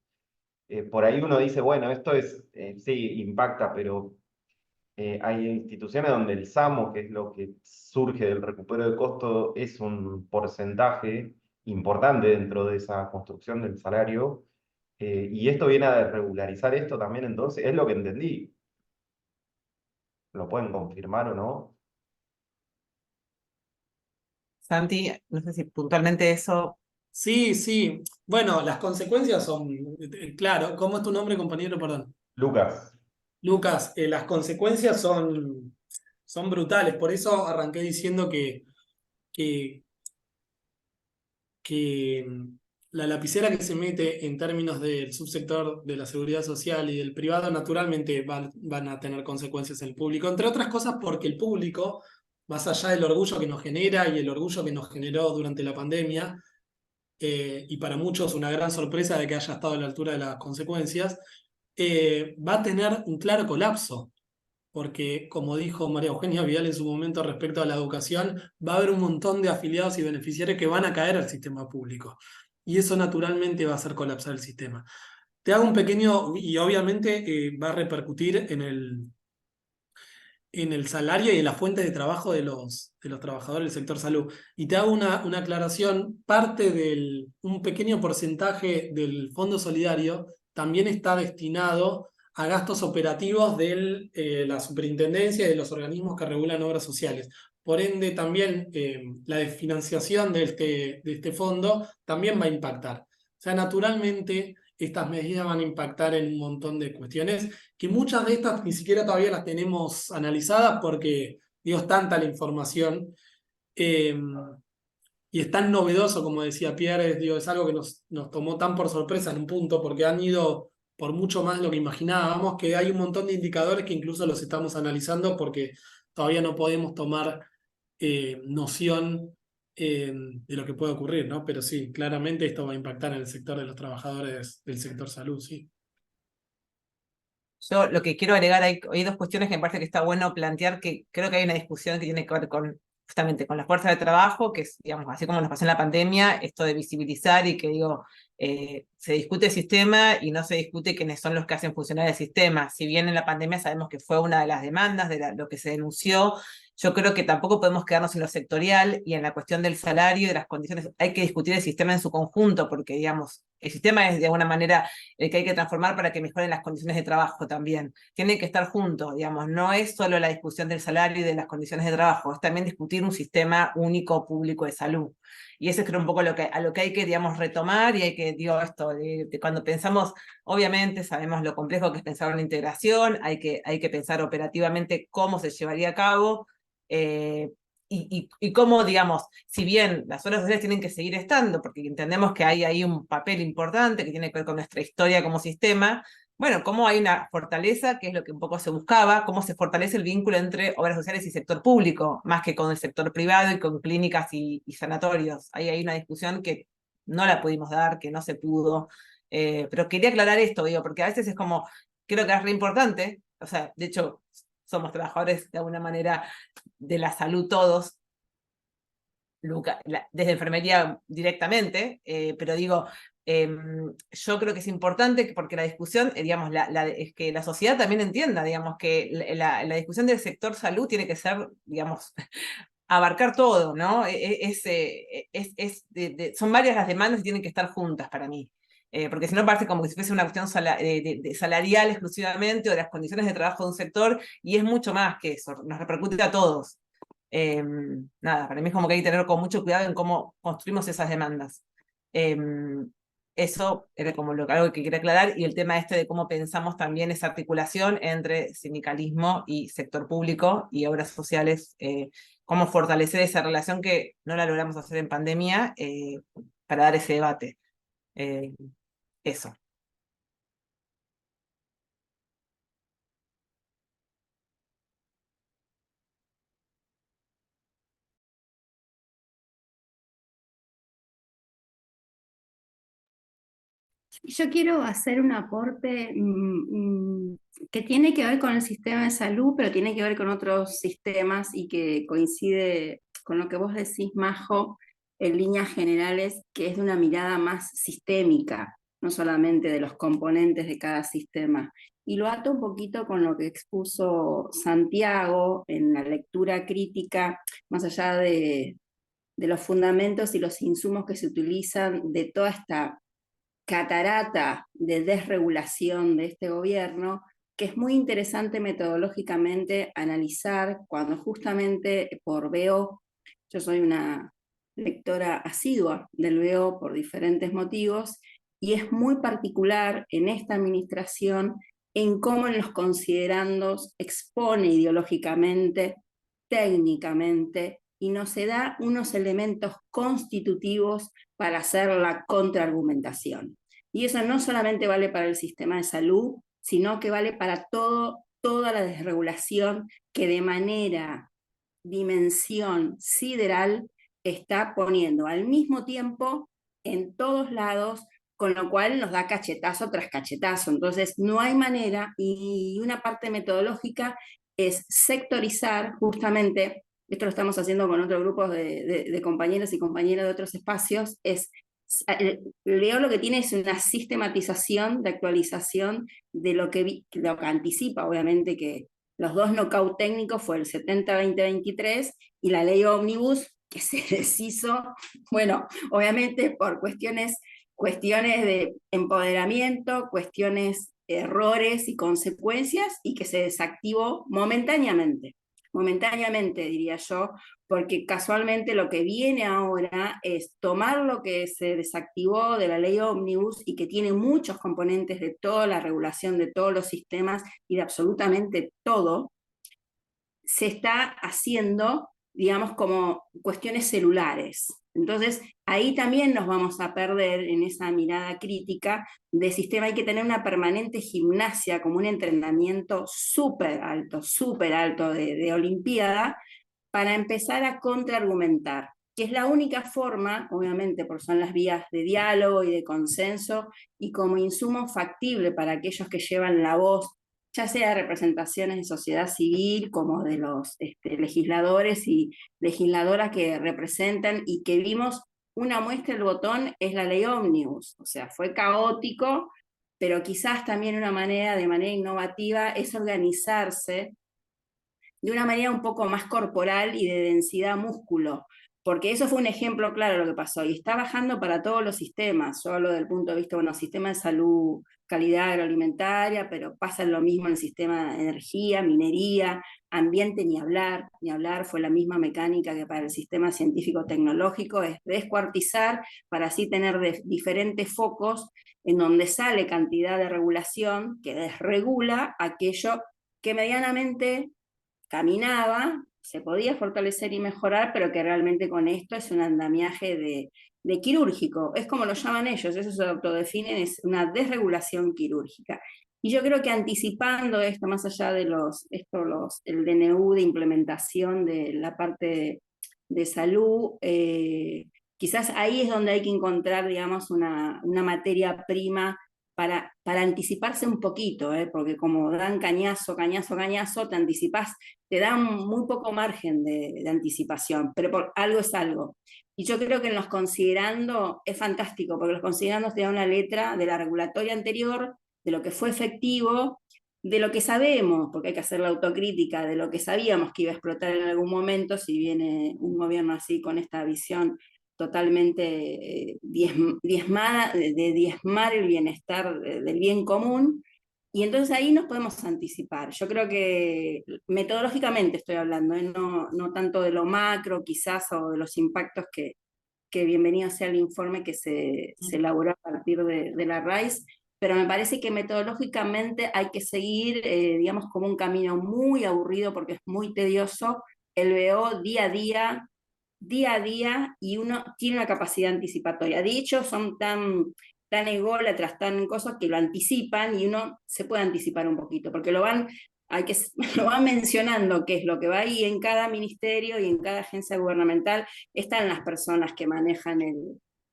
Por ahí uno dice, bueno, esto sí, impacta, pero hay instituciones donde el SAMO, que es lo que surge del recupero de costo, es un porcentaje importante dentro de esa construcción del salario, y esto viene a regularizar esto también, entonces, es lo que entendí. ¿Lo pueden confirmar o no? Santi, no sé si puntualmente eso Sí, sí. Bueno, las consecuencias son, claro, ¿cómo es tu nombre, compañero? Perdón. Lucas. Lucas, las consecuencias son brutales, por eso arranqué diciendo que, que la lapicera que se mete en términos del subsector de la seguridad social y del privado naturalmente van a tener consecuencias en el público, entre otras cosas porque el público, más allá del orgullo que nos genera y el orgullo que nos generó durante la pandemia, y para muchos una gran sorpresa de que haya estado a la altura de las consecuencias, va a tener un claro colapso porque, como dijo María Eugenia Vidal en su momento respecto a la educación, va a haber un montón de afiliados y beneficiarios que van a caer al sistema público. Y eso naturalmente va a hacer colapsar el sistema. Te hago un pequeño, y obviamente va a repercutir en el salario y en la fuente de trabajo de los trabajadores del sector salud. Y te hago una aclaración, un pequeño porcentaje del Fondo Solidario también está destinado a gastos operativos de la superintendencia y de los organismos que regulan obras sociales. Por ende, también la financiación de este fondo también va a impactar. O sea, naturalmente, estas medidas van a impactar en un montón de cuestiones que muchas de estas ni siquiera todavía las tenemos analizadas porque, digo, es tanta la información eh, y es tan novedoso, como decía Pierre, digo, es algo que nos tomó tan por sorpresa en un punto porque han ido por mucho más de lo que imaginábamos, que hay un montón de indicadores que incluso los estamos analizando porque todavía no podemos tomar noción de lo que puede ocurrir, ¿no? Pero sí, claramente esto va a impactar en el sector de los trabajadores del sector salud, sí. Yo lo que quiero agregar, hay dos cuestiones que me parece que está bueno plantear, que creo que hay una discusión que tiene que ver con justamente con la fuerza de trabajo, que es, digamos, así como nos pasó en la pandemia, esto de visibilizar y que digo, se discute el sistema y no se discute quiénes son los que hacen funcionar el sistema. Si bien en la pandemia sabemos que fue una de las demandas de lo que se denunció, yo creo que tampoco podemos quedarnos en lo sectorial y en la cuestión del salario y de las condiciones. Hay que discutir el sistema en su conjunto, porque, digamos, el sistema es de alguna manera el que hay que transformar para que mejoren las condiciones de trabajo también. Tienen que estar juntos, digamos, no es solo la discusión del salario y de las condiciones de trabajo, es también discutir un sistema único público de salud. Y eso es creo un poco a lo que hay que, digamos, retomar y hay que, digo, esto, de cuando pensamos, obviamente sabemos lo complejo que es pensar una integración, hay que pensar operativamente cómo se llevaría a cabo, y cómo, digamos, si bien las obras sociales tienen que seguir estando, porque entendemos que hay ahí un papel importante que tiene que ver con nuestra historia como sistema, bueno, cómo hay una fortaleza, que es lo que un poco se buscaba, cómo se fortalece el vínculo entre obras sociales y sector público, más que con el sector privado y con clínicas y sanatorios. Ahí hay una discusión que no la pudimos dar, que no se pudo, pero quería aclarar esto, digo, porque a veces es como, creo que es re importante, o sea, de hecho, somos trabajadores de alguna manera de la salud todos, desde enfermería directamente, pero digo, yo creo que es importante porque la discusión, digamos, es que la sociedad también entienda, digamos, que la discusión del sector salud tiene que ser, digamos, abarcar todo, ¿no? Son varias las demandas y tienen que estar juntas para mí. Porque si no parece como que si fuese una cuestión salarial exclusivamente o de las condiciones de trabajo de un sector, y es mucho más que eso, nos repercute a todos. Nada, para mí es como que hay que tener con mucho cuidado en cómo construimos esas demandas. Eso era como algo que quería aclarar, y el tema este de cómo pensamos también esa articulación entre sindicalismo y sector público y obras sociales, cómo fortalecer esa relación que no la logramos hacer en pandemia, para dar ese debate. Eso. Yo quiero hacer un aporte que tiene que ver con el sistema de salud, pero tiene que ver con otros sistemas y que coincide con lo que vos decís, Majo, en líneas generales, que es de una mirada más sistémica, no solamente de los componentes de cada sistema. Y lo ato un poquito con lo que expuso Santiago en la lectura crítica, más allá de los fundamentos y los insumos que se utilizan de toda esta catarata de desregulación de este gobierno, que es muy interesante metodológicamente analizar cuando justamente veo, yo soy una lectora asidua del BO por diferentes motivos, y es muy particular en esta administración en cómo en los considerandos expone ideológicamente, técnicamente, y nos da unos elementos constitutivos para hacer la contraargumentación. Y eso no solamente vale para el sistema de salud, sino que vale para toda la desregulación que de manera dimensión sideral está poniendo al mismo tiempo en todos lados, con lo cual nos da cachetazo tras cachetazo. Entonces no hay manera, y una parte metodológica es sectorizar justamente, esto lo estamos haciendo con otros grupos de compañeros y compañeras de otros espacios, Leo lo que tiene es una sistematización de actualización de lo que anticipa, obviamente, que los dos knockout técnicos fue el 70-2023 y la ley Omnibus, que se deshizo, bueno, obviamente por cuestiones de empoderamiento, cuestiones, errores y consecuencias, y que se desactivó momentáneamente diría yo, porque casualmente lo que viene ahora es tomar lo que se desactivó de la ley Omnibus y que tiene muchos componentes de toda la regulación de todos los sistemas y de absolutamente todo, se está haciendo, digamos, como cuestiones celulares. Entonces, ahí también nos vamos a perder en esa mirada crítica de sistema. Hay que tener una permanente gimnasia, como un entrenamiento súper alto de Olimpiada, para empezar a contraargumentar, que es la única forma, obviamente, porque son las vías de diálogo y de consenso, y como insumo factible para aquellos que llevan la voz, ya sea de representaciones de sociedad civil, como de los legisladores y legisladoras que representan, y que vimos una muestra del botón, es la ley Omnibus. O sea, fue caótico, pero quizás también de manera innovativa, es organizarse de una manera un poco más corporal y de densidad músculo, porque eso fue un ejemplo claro de lo que pasó, y está bajando para todos los sistemas. Yo hablo del punto de vista, bueno, sistema de salud, calidad agroalimentaria, pero pasa lo mismo en el sistema de energía, minería, ambiente, ni hablar, fue la misma mecánica que para el sistema científico-tecnológico, es descuartizar para así tener diferentes focos en donde sale cantidad de regulación que desregula aquello que medianamente caminaba, se podía fortalecer y mejorar, pero que realmente con esto es un andamiaje de quirúrgico, es como lo llaman ellos, eso se autodefinen, es una desregulación quirúrgica. Y yo creo que anticipando esto, más allá de el DNU de implementación de la parte de salud, quizás ahí es donde hay que encontrar, digamos, una materia prima para anticiparse un poquito, porque como dan cañazo, te anticipás, te dan muy poco margen de anticipación, pero por algo es algo. Y yo creo que en los considerando es fantástico, porque los considerandos te dan una letra de la regulatoria anterior, de lo que fue efectivo, de lo que sabemos, porque hay que hacer la autocrítica, de lo que sabíamos que iba a explotar en algún momento si viene un gobierno así con esta visión totalmente diezmada, de diezmar el bienestar del bien común, y entonces ahí nos podemos anticipar. Yo creo que metodológicamente estoy hablando, no tanto de lo macro quizás o de los impactos que bienvenido sea el informe que se elaboró a partir de la RAIS, pero me parece que metodológicamente hay que seguir, digamos, como un camino muy aburrido porque es muy tedioso, el BO día a día, y uno tiene una capacidad anticipatoria. De hecho, son tan ególatras, tan cosas que lo anticipan, y uno se puede anticipar un poquito, porque lo van mencionando qué es lo que va ahí en cada ministerio y en cada agencia gubernamental. Están las personas que manejan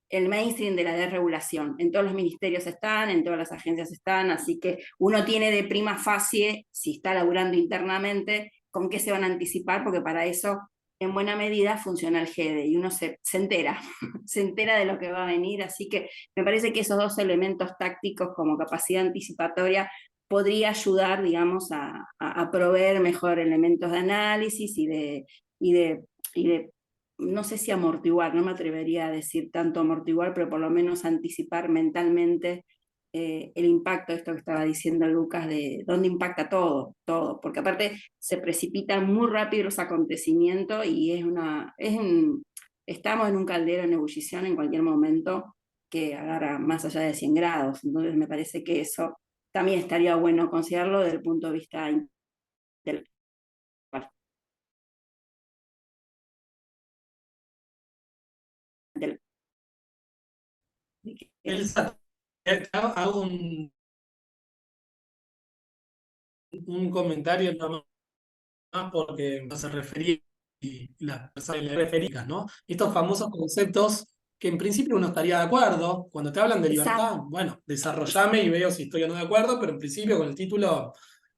el mainstream de la desregulación. En todos los ministerios están, en todas las agencias están, así que uno tiene de prima facie, si está laburando internamente, con qué se van a anticipar, porque para eso en buena medida funciona el GEDE y uno se entera, se entera de lo que va a venir, así que me parece que esos dos elementos tácticos como capacidad anticipatoria podría ayudar, digamos, a proveer mejor elementos de análisis y de, no sé si amortiguar, no me atrevería a decir tanto amortiguar, pero por lo menos anticipar mentalmente el impacto de esto que estaba diciendo Lucas, de dónde impacta todo, porque aparte se precipitan muy rápido los acontecimientos y es estamos en un caldero en ebullición en cualquier momento que agarra más allá de 100 grados. Entonces me parece que eso también estaría bueno considerarlo desde el punto de vista intelectual. Elsa, hago un comentario nomás porque se refería y las personas le referían, ¿no? Estos famosos conceptos que en principio uno estaría de acuerdo, cuando te hablan de libertad, Exacto. bueno, desarrollame y veo si estoy o no de acuerdo, pero en principio con el título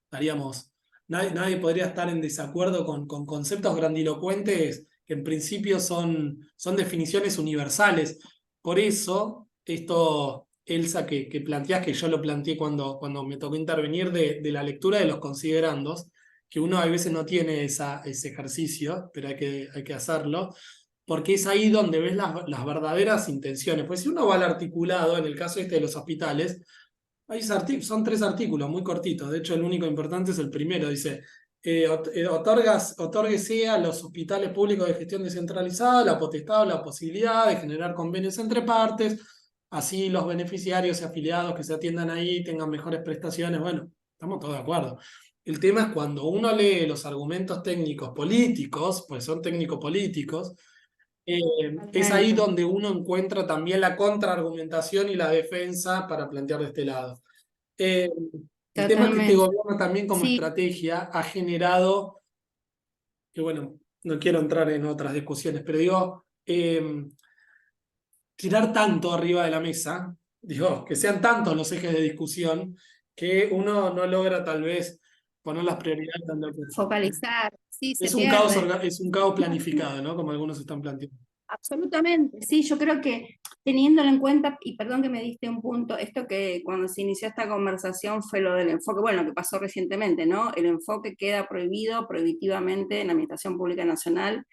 estaríamos, nadie podría estar en desacuerdo con conceptos grandilocuentes que en principio son definiciones universales. Por eso, esto, Elsa, que planteás, que yo lo planteé cuando me tocó intervenir, de la lectura de los considerandos, que uno a veces no tiene ese ejercicio, pero hay que hacerlo, porque es ahí donde ves las verdaderas intenciones. Pues si uno va al articulado, en el caso este de los hospitales, son 3 artículos muy cortitos, de hecho el único importante es el primero, dice, otórguese a los hospitales públicos de gestión descentralizada la potestad o la posibilidad de generar convenios entre partes, así los beneficiarios y afiliados que se atiendan ahí tengan mejores prestaciones. Bueno, estamos todos de acuerdo. El tema es cuando uno lee los argumentos técnicos políticos, pues son técnico-políticos, es ahí donde uno encuentra también la contraargumentación y la defensa para plantear de este lado. El tema es que este Totalmente. gobierno también como Sí. estrategia ha generado, que bueno, no quiero entrar en otras discusiones, pero digo, tirar tanto arriba de la mesa, digo, que sean tantos los ejes de discusión, que uno no logra tal vez poner las prioridades donde hay que- Focalizar, sí, se Es un caos, pierde. es un caos planificado, ¿no? Como algunos están planteando. Absolutamente, sí, yo creo que teniéndolo en cuenta, y perdón que me diste un punto, esto que cuando se inició esta conversación fue lo del enfoque, bueno, que pasó recientemente, ¿no? El enfoque queda prohibido prohibitivamente en la Administración Pública Nacional,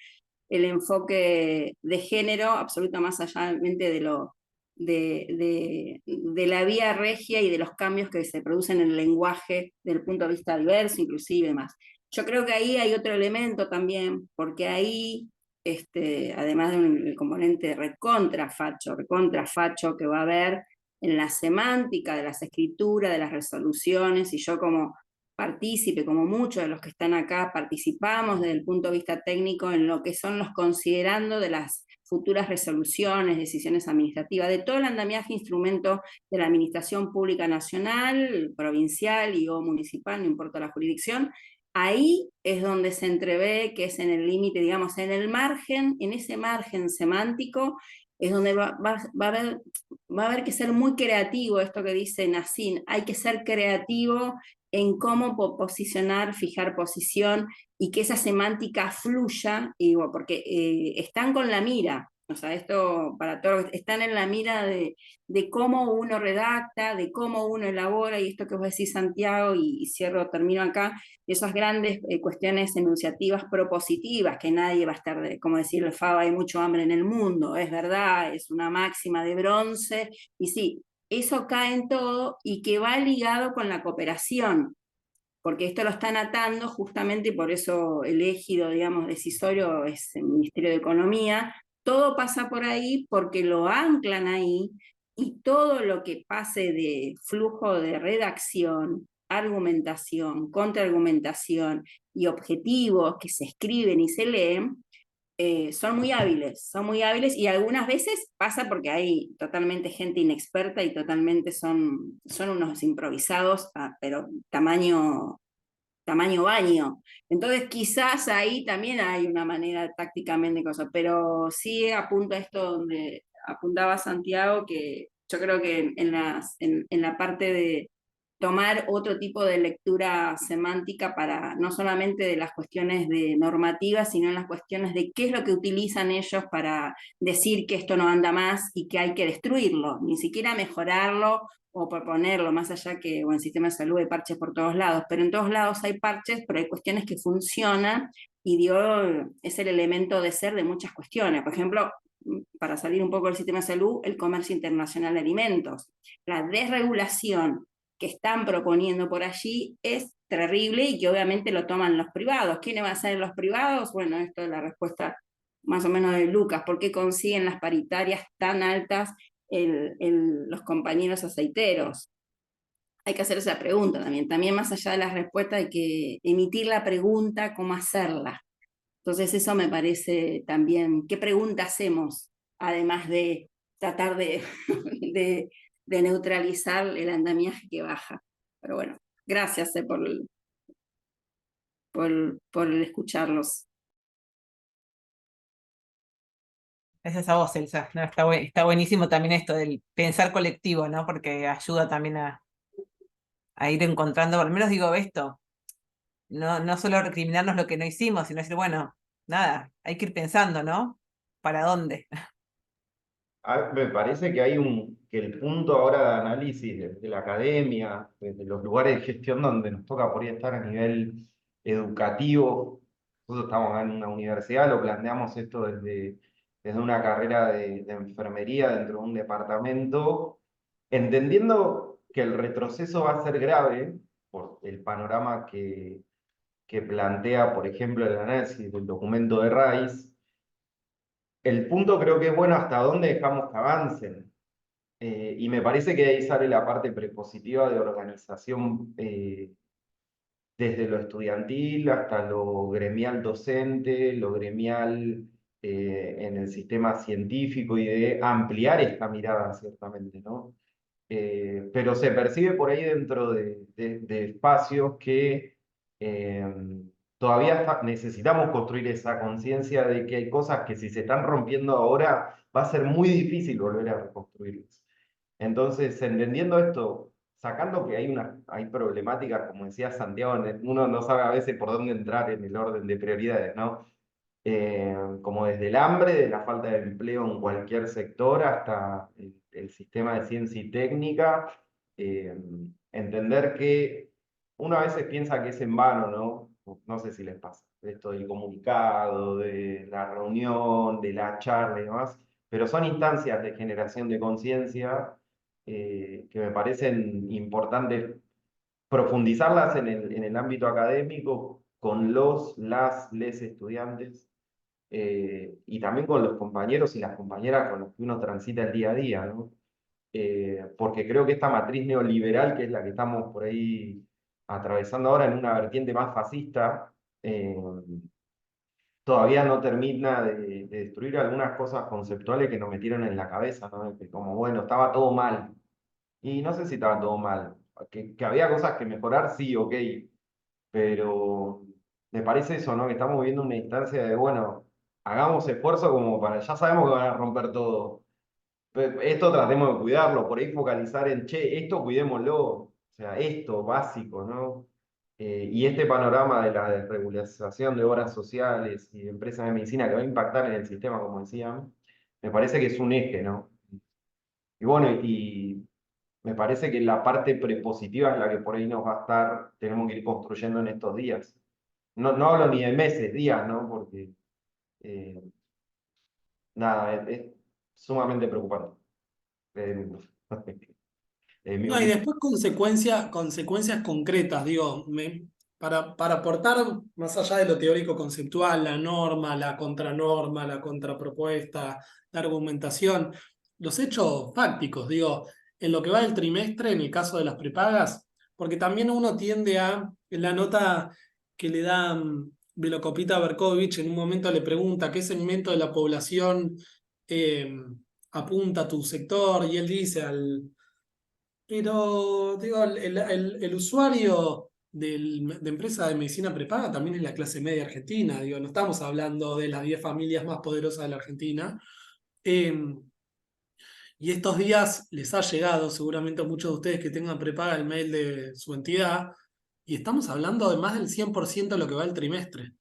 el enfoque de género, absoluta más allá de lo de la vía regia y de los cambios que se producen en el lenguaje desde el punto de vista diverso, inclusive más. Yo creo que ahí hay otro elemento también, porque ahí además de un componente recontra facho que va a haber en la semántica de las escrituras, de las resoluciones, y yo como partícipe, como muchos de los que están acá, participamos desde el punto de vista técnico en lo que son los considerando de las futuras resoluciones, decisiones administrativas, de todo el andamiaje instrumento de la Administración Pública Nacional, provincial y o municipal, no importa la jurisdicción. Ahí es donde se entrevé que es en el límite, digamos, en el margen, en ese margen semántico, es donde va a haber que ser muy creativo, esto que dice Nassim, hay que ser creativo en cómo posicionar, fijar posición y que esa semántica fluya, y, bueno, porque están con la mira, o sea, esto para todos, están en la mira de cómo uno redacta, de cómo uno elabora, y esto que vos decís, Santiago, y cierro, termino acá, esas grandes cuestiones enunciativas propositivas, que nadie va a estar, como decirle Fava, hay mucho hambre en el mundo, es verdad, es una máxima de bronce, y sí, eso cae en todo y que va ligado con la cooperación, porque esto lo están atando justamente, y por eso el ejido, digamos, decisorio es el Ministerio de Economía, todo pasa por ahí porque lo anclan ahí, y todo lo que pase de flujo de redacción, argumentación, contraargumentación y objetivos que se escriben y se leen, son muy hábiles y algunas veces pasa porque hay totalmente gente inexperta y totalmente son unos improvisados, pero tamaño baño. Entonces quizás ahí también hay una manera tácticamente de cosas, pero sí apunta a esto donde apuntaba Santiago, que yo creo que en la parte de tomar otro tipo de lectura semántica para no solamente de las cuestiones de normativas, sino en las cuestiones de qué es lo que utilizan ellos para decir que esto no anda más y que hay que destruirlo, ni siquiera mejorarlo o proponerlo, más allá que en el sistema de salud hay parches por todos lados, pero en todos lados hay parches, pero hay cuestiones que funcionan y es el elemento de ser de muchas cuestiones. Por ejemplo, para salir un poco del sistema de salud, el comercio internacional de alimentos, la desregulación que están proponiendo por allí es terrible y que obviamente lo toman los privados. ¿Quiénes van a ser los privados? Bueno, esto es la respuesta más o menos de Lucas, ¿por qué consiguen las paritarias tan altas los compañeros aceiteros? Hay que hacer esa pregunta también más allá de la respuesta hay que emitir la pregunta, cómo hacerla. Entonces eso me parece también, ¿qué pregunta hacemos? Además de tratar de, de neutralizar el andamiaje que baja. Pero bueno, gracias por escucharlos. Gracias a vos, Elsa. No, está buenísimo también esto del pensar colectivo, ¿no? Porque ayuda también a ir encontrando, al menos digo esto, no solo recriminarnos lo que no hicimos, sino decir, bueno, nada, hay que ir pensando, ¿no? ¿Para dónde? Me parece que que el punto ahora de análisis de la academia, de los lugares de gestión donde nos toca por ahí estar a nivel educativo, nosotros estamos en una universidad, lo planteamos esto desde una carrera de enfermería dentro de un departamento, entendiendo que el retroceso va a ser grave por el panorama que plantea, por ejemplo, el análisis del documento de Rice. El punto creo que es bueno hasta dónde dejamos que avancen. Y me parece que ahí sale la parte prepositiva de organización desde lo estudiantil hasta lo gremial docente, lo gremial en el sistema científico y de ampliar esta mirada, ciertamente, ¿no? Pero se percibe por ahí dentro de espacios que todavía necesitamos construir esa conciencia de que hay cosas que si se están rompiendo ahora va a ser muy difícil volver a reconstruirlas. Entonces, entendiendo esto, sacando que hay problemáticas, como decía Santiago, uno no sabe a veces por dónde entrar en el orden de prioridades, ¿no? Como desde el hambre, de la falta de empleo en cualquier sector, hasta el sistema de ciencia y técnica, entender que uno a veces piensa que es en vano, ¿no? No sé si les pasa, esto del comunicado, de la reunión, de la charla y demás, pero son instancias de generación de conciencia que me parecen importantes profundizarlas en el ámbito académico con les estudiantes y también con los compañeros y las compañeras con los que uno transita el día a día, ¿no? Porque creo que esta matriz neoliberal, que es la que estamos por ahí atravesando ahora en una vertiente más fascista, todavía no termina de destruir algunas cosas conceptuales que nos metieron en la cabeza, ¿no? Que como, bueno, estaba todo mal. Y no sé si estaba todo mal. Que había cosas que mejorar, sí, ok. Pero me parece eso, ¿no? Que estamos viviendo una instancia de, bueno, hagamos esfuerzo como para, ya sabemos que van a romper todo. Esto tratemos de cuidarlo, por ahí focalizar en, che, esto cuidémoslo. O sea, esto básico, ¿no? Y este panorama de la desregulación de obras sociales y de empresas de medicina que va a impactar en el sistema, como decían, me parece que es un eje, ¿no? Y bueno, y me parece que la parte prepositiva es la que por ahí nos va a estar, tenemos que ir construyendo en estos días. No hablo ni de meses, días, ¿no? Porque, eh, nada, es sumamente preocupante. Mi No, y opinión. después consecuencias concretas, digo, para aportar más allá de lo teórico conceptual, la norma, la contranorma, la contrapropuesta, la argumentación, los hechos fácticos, digo, en lo que va del trimestre, en el caso de las prepagas, porque también uno tiende en la nota que le da Velocopita Berkovich, en un momento le pregunta qué segmento de la población eh, apunta a tu sector, y él dice pero, digo, el usuario de empresa de medicina prepaga también es la clase media argentina. Digo, no estamos hablando de las 10 familias más poderosas de la Argentina. Eh, y estos días les ha llegado, seguramente a muchos de ustedes que tengan prepaga, el mail de su entidad. Y estamos hablando de más del 100% de lo que va el trimestre.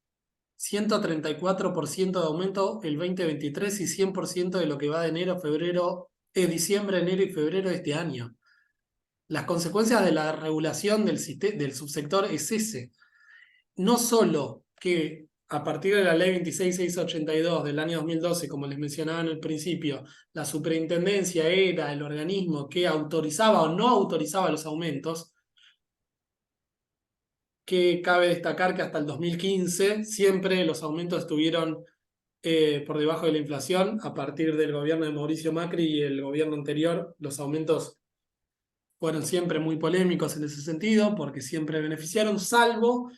134% de aumento el 2023 y 100% de lo que va de diciembre, enero y febrero de este año. Las consecuencias de la regulación del subsector es ese. No solo que a partir de la ley 26682 del año 2012, como les mencionaba en el principio, la superintendencia era el organismo que autorizaba o no autorizaba los aumentos, que cabe destacar que hasta el 2015 siempre los aumentos estuvieron por debajo de la inflación. A partir del gobierno de Mauricio Macri y el gobierno anterior, los aumentos fueron siempre muy polémicos en ese sentido, porque siempre beneficiaron, salvo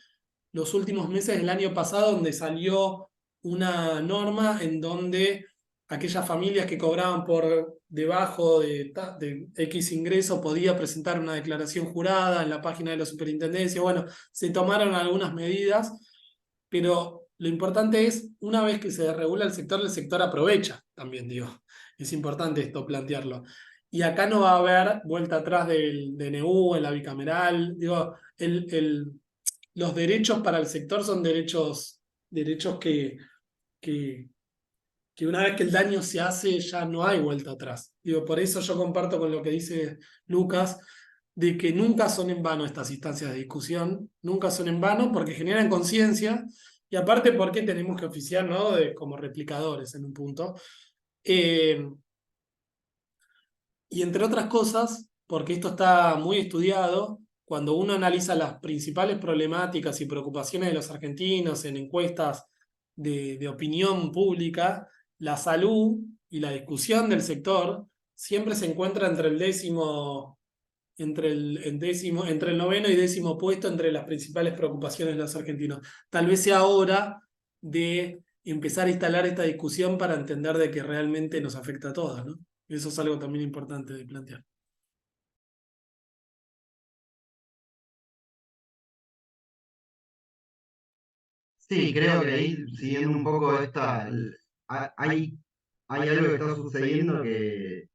los últimos meses del año pasado, donde salió una norma en donde aquellas familias que cobraban por debajo de X ingreso podía presentar una declaración jurada en la página de la superintendencia. Bueno, se tomaron algunas medidas, pero lo importante es, una vez que se regula el sector aprovecha también, digo. Es importante esto plantearlo. Y acá no va a haber vuelta atrás del DNU, en la bicameral. Digo, los derechos para el sector son derechos que una vez que el daño se hace ya no hay vuelta atrás. Digo, por eso yo comparto con lo que dice Lucas, de que nunca son en vano estas instancias de discusión, nunca son en vano porque generan conciencia y aparte porque tenemos que oficiar, ¿no? Como replicadores en un punto. Y entre otras cosas, porque esto está muy estudiado, cuando uno analiza las principales problemáticas y preocupaciones de los argentinos en encuestas de opinión pública, la salud y la discusión del sector siempre se encuentra entre el noveno y 10º puesto entre las principales preocupaciones de los argentinos. Tal vez sea hora de empezar a instalar esta discusión para entender de que realmente nos afecta a todos, ¿no? Eso es algo también importante de plantear. Sí, creo que ahí, siguiendo un poco hay algo que está sucediendo que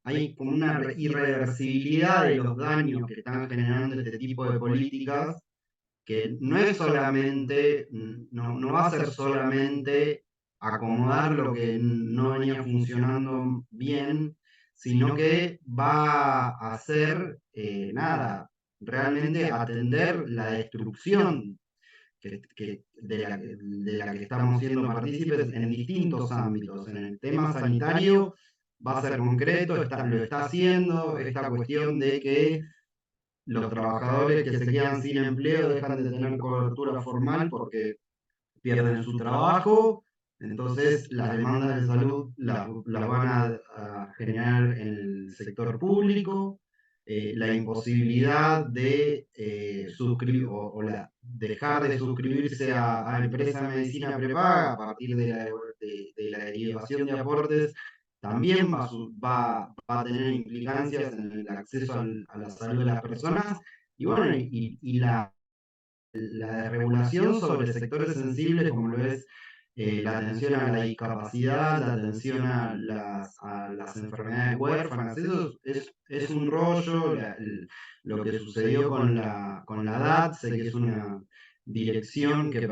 hay como una irreversibilidad de los daños que están generando este tipo de políticas, que no es solamente, no va a ser solamente acomodar lo que no venía funcionando bien, sino que va a hacer, realmente atender la destrucción de la que estamos siendo partícipes en distintos ámbitos. En el tema sanitario va a ser concreto, lo está haciendo, esta cuestión de que los trabajadores que se quedan sin empleo dejan de tener cobertura formal porque pierden su trabajo, entonces las demandas de salud las van a generar en el sector público. La imposibilidad de suscribir dejar de suscribirse a empresas de medicina prepaga a partir de la derivación de aportes también va a tener implicancias en el acceso a la salud de las personas y bueno, y la desregulación sobre sectores sensibles como lo es la atención a la discapacidad, la atención a las enfermedades huérfanas, eso es un rollo. Lo que sucedió con la DATSE, que es una dirección que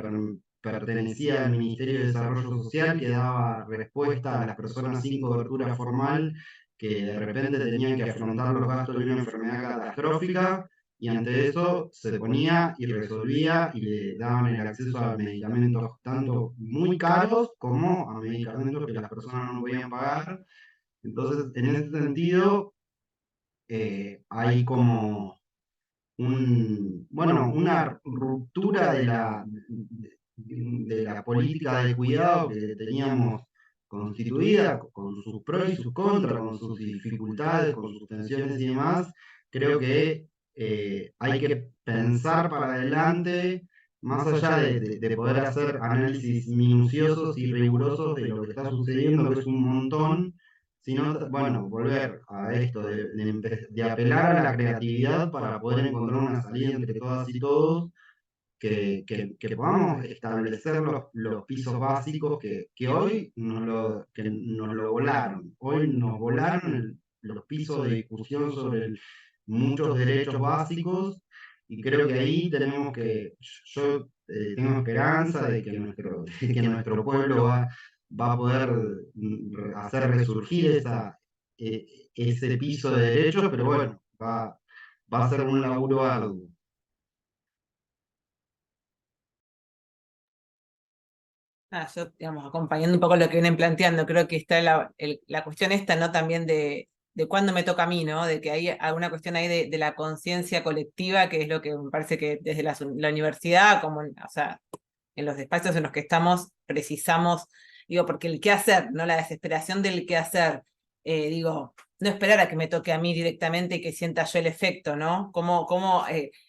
pertenecía al Ministerio de Desarrollo Social, que daba respuesta a las personas sin cobertura formal que de repente tenían que afrontar los gastos de una enfermedad catastrófica, y ante eso se ponía y resolvía y le daban el acceso a medicamentos tanto muy caros como a medicamentos que las personas no podían pagar. Entonces, en ese sentido, hay como una ruptura de la política de cuidado que teníamos constituida, con sus pros y sus contras, con sus dificultades, con sus tensiones y demás. Creo que hay que pensar para adelante, más allá de poder hacer análisis minuciosos y rigurosos de lo que está sucediendo, que es un montón, sino, bueno, volver a esto de apelar a la creatividad para poder encontrar una salida entre todas y todos, que podamos establecer los pisos básicos que hoy que nos lo volaron. Hoy nos volaron los pisos de discusión sobre muchos derechos básicos, y creo que ahí yo tengo esperanza de que nuestro pueblo va a poder hacer resurgir ese piso de derechos, pero bueno, va a ser un laburo arduo. Yo, digamos, acompañando un poco lo que vienen planteando, creo que está la cuestión esta, ¿no? También de cuándo me toca a mí, ¿no? De que hay alguna cuestión ahí de la conciencia colectiva, que es lo que me parece que desde la universidad, como, o sea, en los espacios en los que estamos precisamos, digo, porque el qué hacer, ¿no? La desesperación del qué hacer, digo, no esperar a que me toque a mí directamente y que sienta yo el efecto, ¿no?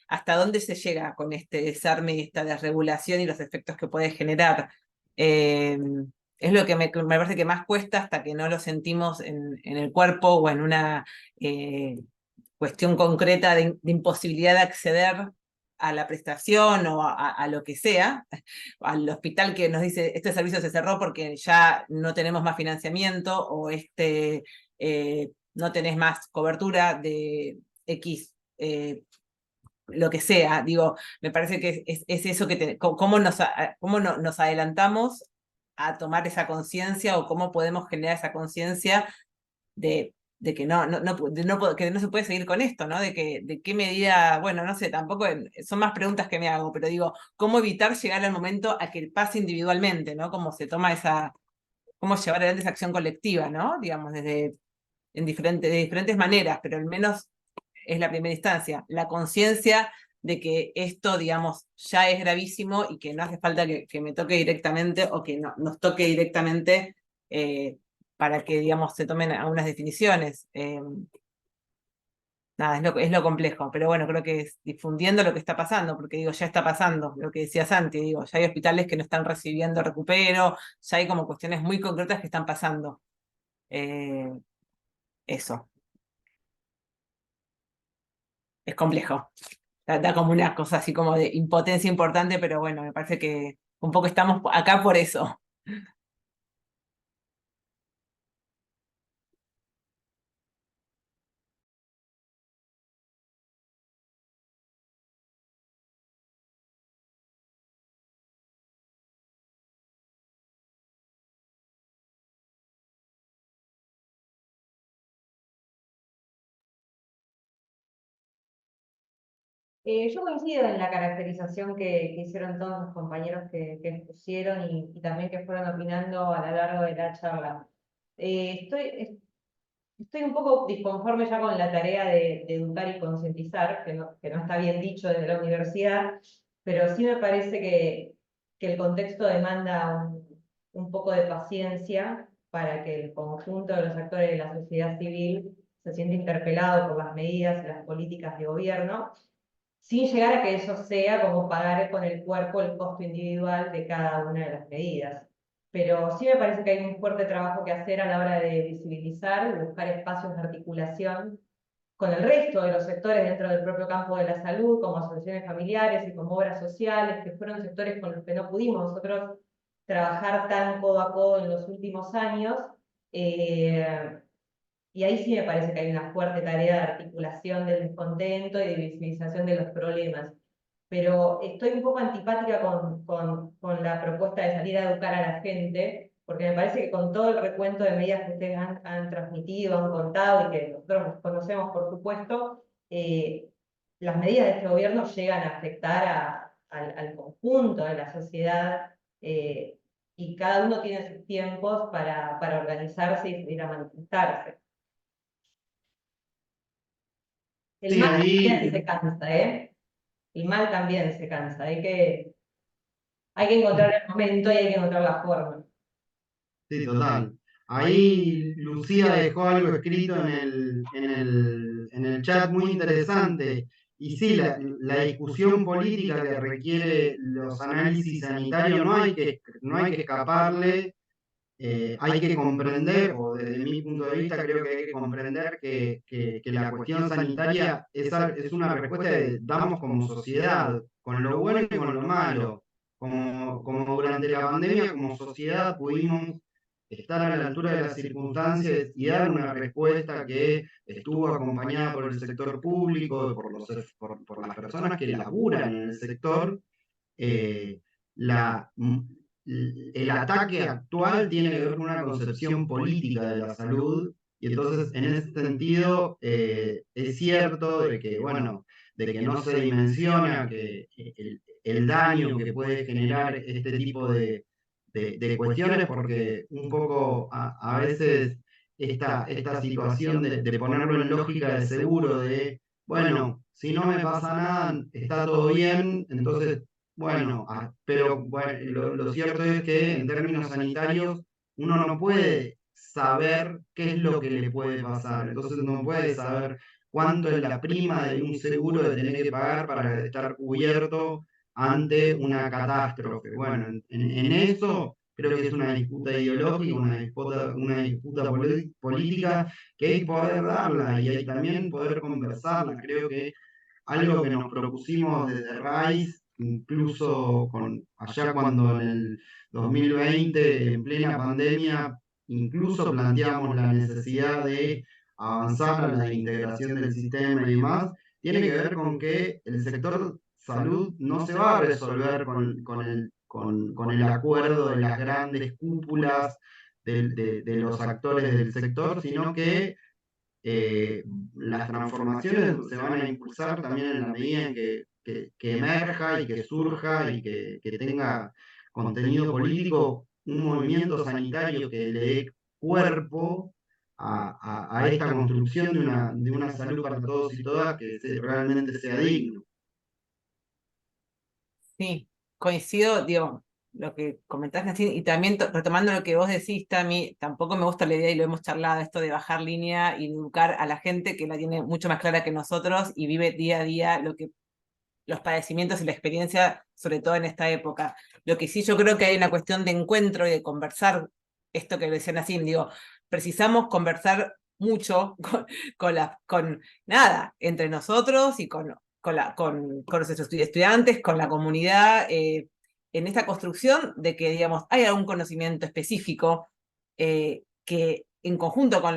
¿Hasta dónde se llega con este desarme y esta desregulación y los efectos que puede generar? Es lo que me parece que más cuesta hasta que no lo sentimos en el cuerpo o en una cuestión concreta de imposibilidad de acceder a la prestación o a lo que sea, al hospital que nos dice este servicio se cerró porque ya no tenemos más financiamiento o no tenés más cobertura de X, lo que sea. Digo, me parece que es eso que cómo nos adelantamos a tomar esa conciencia o cómo podemos generar esa conciencia de que que no se puede seguir con esto, ¿no? De qué medida, bueno, no sé, tampoco son más preguntas que me hago, pero digo, ¿cómo evitar llegar al momento a que pase individualmente, ¿no? Cómo se toma cómo llevar adelante esa acción colectiva, ¿no? Digamos, de diferentes maneras, pero al menos es la primera instancia, la conciencia de que esto, digamos, ya es gravísimo y que no hace falta que me toque directamente o que nos toque directamente para que, digamos, se tomen algunas definiciones. Nada, es lo complejo, pero bueno, creo que es difundiendo lo que está pasando, porque digo, ya está pasando, lo que decía Santi, digo, ya hay hospitales que no están recibiendo recupero, ya hay como cuestiones muy concretas que están pasando. Eso, es complejo. Da como una cosa así como de impotencia importante, pero bueno, me parece que un poco estamos acá por eso. Yo coincido en la caracterización que hicieron todos los compañeros que expusieron y también que fueron opinando a lo largo de la charla. Estoy un poco disconforme ya con la tarea de educar y concientizar, que no está bien dicho desde la universidad, pero sí me parece que el contexto demanda un poco de paciencia para que el conjunto de los actores de la sociedad civil se sienta interpelado por las medidas y las políticas de gobierno sin llegar a que eso sea como pagar con el cuerpo el costo individual de cada una de las medidas. Pero sí me parece que hay un fuerte trabajo que hacer a la hora de visibilizar y buscar espacios de articulación con el resto de los sectores dentro del propio campo de la salud, como asociaciones familiares y como obras sociales, que fueron sectores con los que no pudimos nosotros trabajar tan codo a codo en los últimos años. Y ahí sí me parece que hay una fuerte tarea de articulación del descontento y de visibilización de los problemas. Pero estoy un poco antipática con la propuesta de salir a educar a la gente, porque me parece que con todo el recuento de medidas que ustedes han transmitido, han contado y que nosotros conocemos, por supuesto, las medidas de este gobierno llegan a afectar al conjunto de la sociedad y cada uno tiene sus tiempos para organizarse y salir a manifestarse. El Sí, mal también ahí, se cansa, ¿eh? El mal también se cansa. Hay que encontrar el momento y hay que encontrar la forma. sí, total. Ahí Lucía dejó algo escrito en el chat muy interesante. Y sí, la discusión política que requiere los análisis sanitarios no hay que escaparle. Hay que comprender, o desde mi punto de vista creo que hay que comprender que la cuestión sanitaria es una respuesta que damos como sociedad, con lo bueno y con lo malo. Como durante la pandemia, como sociedad, pudimos estar a la altura de las circunstancias y dar una respuesta que estuvo acompañada por el sector público, por las personas que laburan en el sector. eh, la, el ataque actual tiene que ver con una concepción política de la salud, y entonces en ese sentido es cierto de que, bueno, de que no se dimensiona que el daño que puede generar este tipo de cuestiones, porque un poco a veces esta situación de ponerlo en lógica de seguro, de, bueno, si no me pasa nada, está todo bien, entonces bueno, pero bueno, lo cierto es que en términos sanitarios uno no puede saber qué es lo que le puede pasar, entonces no puede saber cuánto es la prima de un seguro de tener que pagar para estar cubierto ante una catástrofe. Bueno, en eso creo que es una disputa ideológica, una disputa política que hay que poder darla y hay también poder conversarla. Creo que algo que nos propusimos desde RAIZ, incluso allá cuando en el 2020, en plena pandemia, incluso planteamos la necesidad de avanzar a la integración del sistema y demás, tiene que ver con que el sector salud no se va a resolver con el acuerdo de las grandes cúpulas de los actores del sector, sino que eh, las transformaciones se van a impulsar también en la medida en que emerja y que surja y que tenga contenido político, un movimiento sanitario que le dé cuerpo a esta construcción de una salud para todos y todas que realmente sea digno. Sí, coincido, digo, lo que comentaste, Nassim, y también retomando lo que vos decís, Tami, tampoco me gusta la idea, y lo hemos charlado, esto de bajar línea y educar a la gente que la tiene mucho más clara que nosotros y vive día a día los padecimientos y la experiencia, sobre todo en esta época. Lo que sí yo creo que hay una cuestión de encuentro y de conversar, esto que decía Nassim, digo, precisamos conversar mucho con nada, entre nosotros y con los estudiantes, con la comunidad, en esta construcción de que, digamos, hay algún conocimiento específico que en conjunto con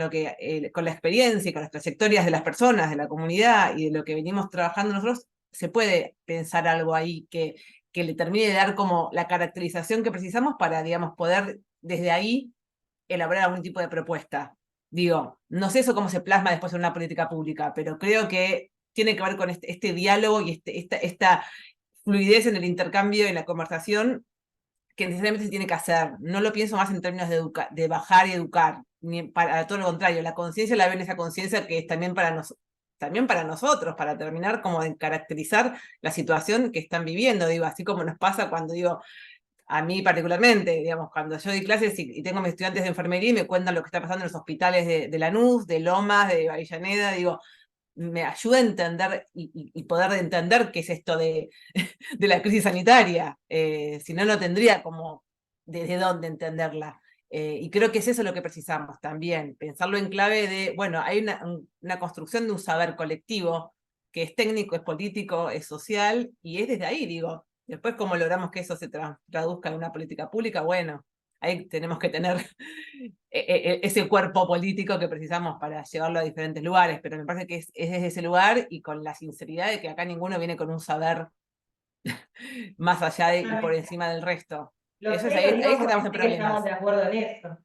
con la experiencia y con las trayectorias de las personas, de la comunidad y de lo que venimos trabajando nosotros, se puede pensar algo ahí que le termine de dar como la caracterización que precisamos para, digamos, poder desde ahí elaborar algún tipo de propuesta. Digo, no sé eso cómo se plasma después en una política pública, pero creo que tiene que ver con este diálogo y esta fluidez en el intercambio y en la conversación que necesariamente se tiene que hacer. No lo pienso más en términos de bajar y educar, ni para todo lo contrario. La conciencia la veo en esa conciencia que es también también para nosotros, para terminar como de caracterizar la situación que están viviendo, digo, así como nos pasa cuando digo, a mí particularmente, digamos, cuando yo doy clases y tengo mis estudiantes de enfermería y me cuentan lo que está pasando en los hospitales de Lanús, de Lomas, de Avellaneda, digo, me ayuda a entender y poder entender qué es esto de la crisis sanitaria. Si no, no tendría como desde dónde entenderla. Y creo que es eso lo que precisamos también, pensarlo en clave de, bueno, hay una construcción de un saber colectivo que es técnico, es político, es social, y es desde ahí, digo. Después, ¿cómo logramos que eso se traduzca en una política pública? Bueno, ahí tenemos que tener ese cuerpo político que precisamos para llevarlo a diferentes lugares, pero me parece que es desde ese lugar y con la sinceridad de que acá ninguno viene con un saber más allá de y por encima del resto. Eso es ahí es que estamos en problemas. Estamos de acuerdo en eso.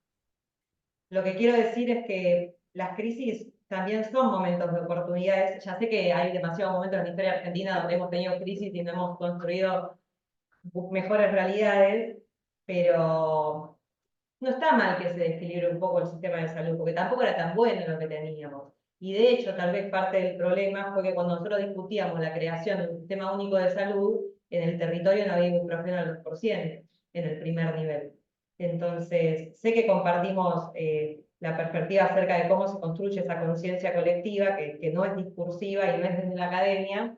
Lo que quiero decir es que las crisis también son momentos de oportunidades. Ya sé que hay demasiados momentos en la historia argentina donde hemos tenido crisis y no hemos construido mejores realidades, pero no está mal que se desequilibre un poco el sistema de salud, porque tampoco era tan bueno lo que teníamos. Y de hecho, tal vez parte del problema fue que cuando nosotros discutíamos la creación de un sistema único de salud, en el territorio no había ibuprofeno al 2%, en el primer nivel. Entonces, sé que compartimos la perspectiva acerca de cómo se construye esa conciencia colectiva, que no es discursiva y no es desde la academia,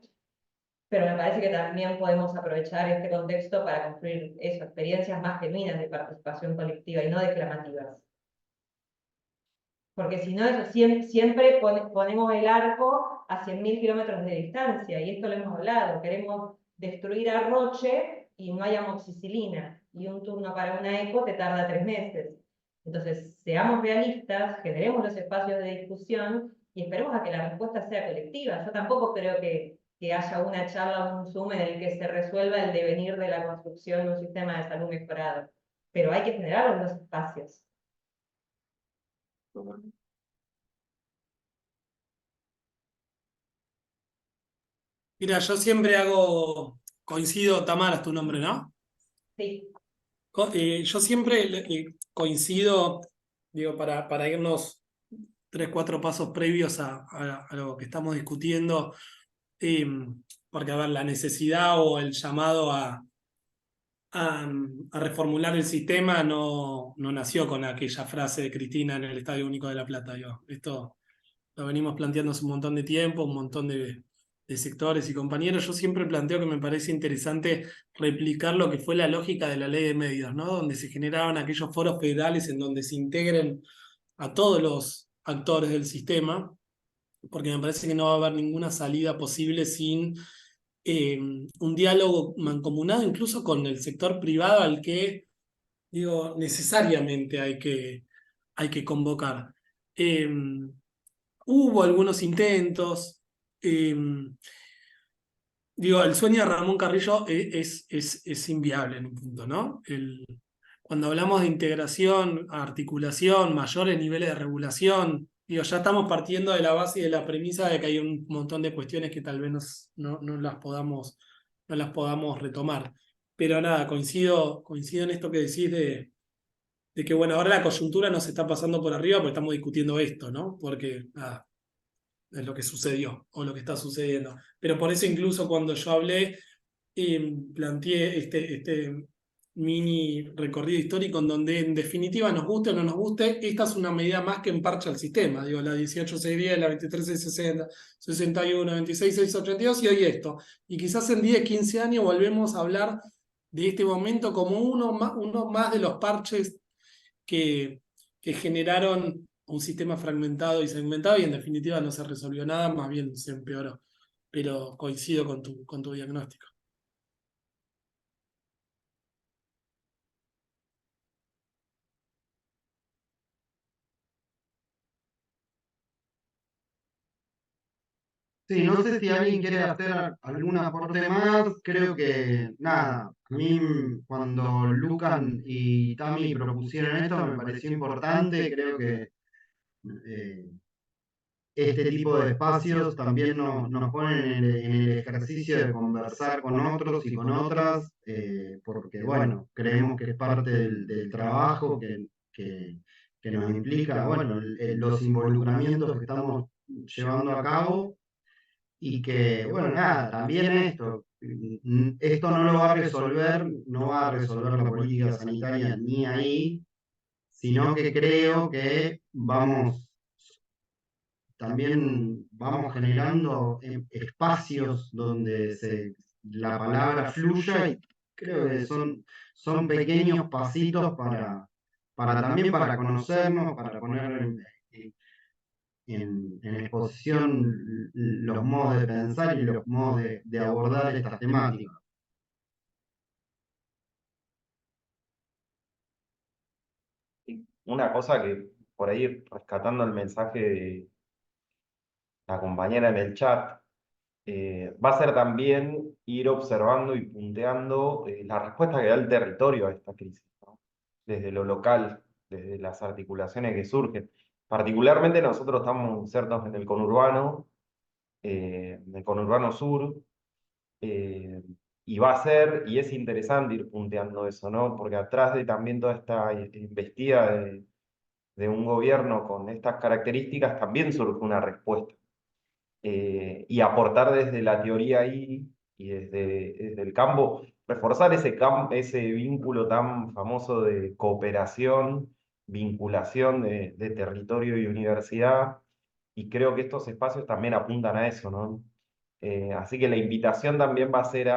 pero me parece que también podemos aprovechar este contexto para construir eso, experiencias más genuinas de participación colectiva y no declamativas. Porque si no, eso siempre ponemos el arco a 100.000 kilómetros de distancia, y esto lo hemos hablado, queremos destruir a Roche y no hay amoxicilina, y un turno para una eco te tarda 3 meses. Entonces, seamos realistas, generemos los espacios de discusión y esperemos a que la respuesta sea colectiva. Yo tampoco creo que haya una charla o un Zoom en el que se resuelva el devenir de la construcción de un sistema de salud mejorado, pero hay que generar los espacios. Mira, yo siempre coincido, Tamara es tu nombre, ¿no? Sí. Yo siempre coincido, digo, para irnos 3, 4 pasos previos a lo que estamos discutiendo, porque a ver, la necesidad o el llamado a a reformular el sistema no nació con aquella frase de Cristina en el Estadio Único de La Plata. Digo. Esto lo venimos planteando hace un montón de tiempo, un montón de sectores y compañeros. Yo siempre planteo que me parece interesante replicar lo que fue la lógica de la ley de medios, ¿no? Donde se generaban aquellos foros federales en donde se integren a todos los actores del sistema, porque me parece que no va a haber ninguna salida posible sin un diálogo mancomunado incluso con el sector privado al que, digo, necesariamente hay que convocar. Hubo algunos intentos. Digo, el sueño de Ramón Carrillo es inviable en un punto, ¿no? Cuando hablamos de integración, articulación, mayores niveles de regulación, digo, ya estamos partiendo de la base y de la premisa de que hay un montón de cuestiones que tal vez no las podamos retomar. Pero nada, coincido en esto que decís de que, bueno, ahora la coyuntura nos está pasando por arriba porque estamos discutiendo esto, ¿no? Porque, nada, es lo que sucedió o lo que está sucediendo. Pero por eso incluso cuando yo hablé, planteé este mini recorrido histórico en donde en definitiva nos guste o no nos guste, esta es una medida más que emparcha el sistema. Digo, la 18610, la 23660, 61, 26682 y hoy esto. Y quizás en 10, 15 años volvemos a hablar de este momento como uno más de los parches que generaron un sistema fragmentado y segmentado y en definitiva no se resolvió nada, más bien se empeoró. Pero coincido con tu diagnóstico. Sí, no sé si alguien quiere hacer algún aporte más. Creo que, nada, a mí cuando Lucan y Tami propusieron esto me pareció importante. Creo que eh, este tipo de espacios también nos ponen en el ejercicio de conversar con otros y con otras, porque, bueno, creemos que es parte del trabajo que nos implica, bueno, los involucramientos que estamos llevando a cabo. Y que, bueno, nada, también esto no lo va a resolver, no va a resolver la política sanitaria ni ahí, sino que creo que también vamos generando espacios donde la palabra fluya y creo que son pequeños pasitos también para conocernos, para poner en exposición los modos de pensar y los modos de abordar estas temáticas. Y una cosa que por ahí, rescatando el mensaje de la compañera en el chat, va a ser también ir observando y punteando la respuesta que da el territorio a esta crisis, ¿no? Desde lo local, desde las articulaciones que surgen. Particularmente nosotros estamos insertos en el conurbano sur, y va a ser, y es interesante ir punteando eso, ¿no? Porque atrás de también toda esta embestida de un gobierno con estas características también surge una respuesta. Y aportar desde la teoría ahí y desde el campo, reforzar ese vínculo tan famoso de cooperación, vinculación de territorio y universidad, y creo que estos espacios también apuntan a eso, ¿no? Así que la invitación también va a ser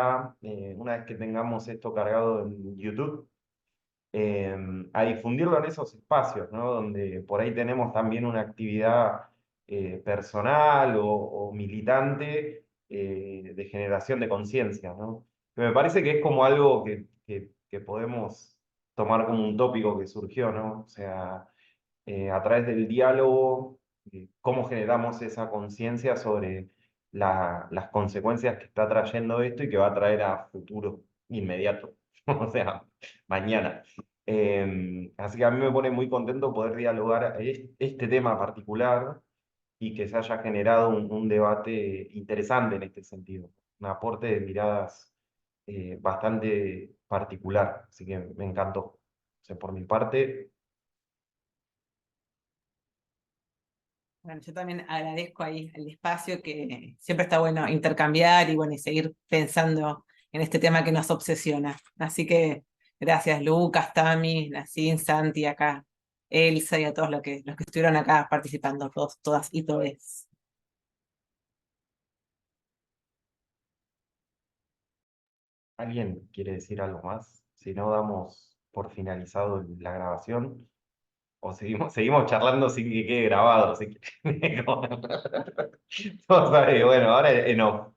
una vez que tengamos esto cargado en YouTube, a difundirlo en esos espacios, ¿no? Donde por ahí tenemos también una actividad personal o militante de generación de conciencia, ¿no? Que me parece que es como algo que podemos tomar como un tópico que surgió, ¿no? O sea, a través del diálogo, cómo generamos esa conciencia sobre las consecuencias que está trayendo esto y que va a traer a futuro inmediato, o sea, mañana. Así que a mí me pone muy contento poder dialogar este tema particular y que se haya generado un debate interesante en este sentido, un aporte de miradas bastante particular, así que me encantó. O sea, por mi parte, Bueno, yo también agradezco ahí el espacio, que siempre está bueno intercambiar y bueno, y seguir pensando en este tema que nos obsesiona. Así que gracias Lucas, Tami, Nacín, Santi, acá, Elsa y a todos los que estuvieron acá participando, todos, todas y todes. ¿Alguien quiere decir algo más? Si no, damos por finalizado la grabación. O seguimos charlando sin que quede grabado. No sabe, bueno, ahora en off.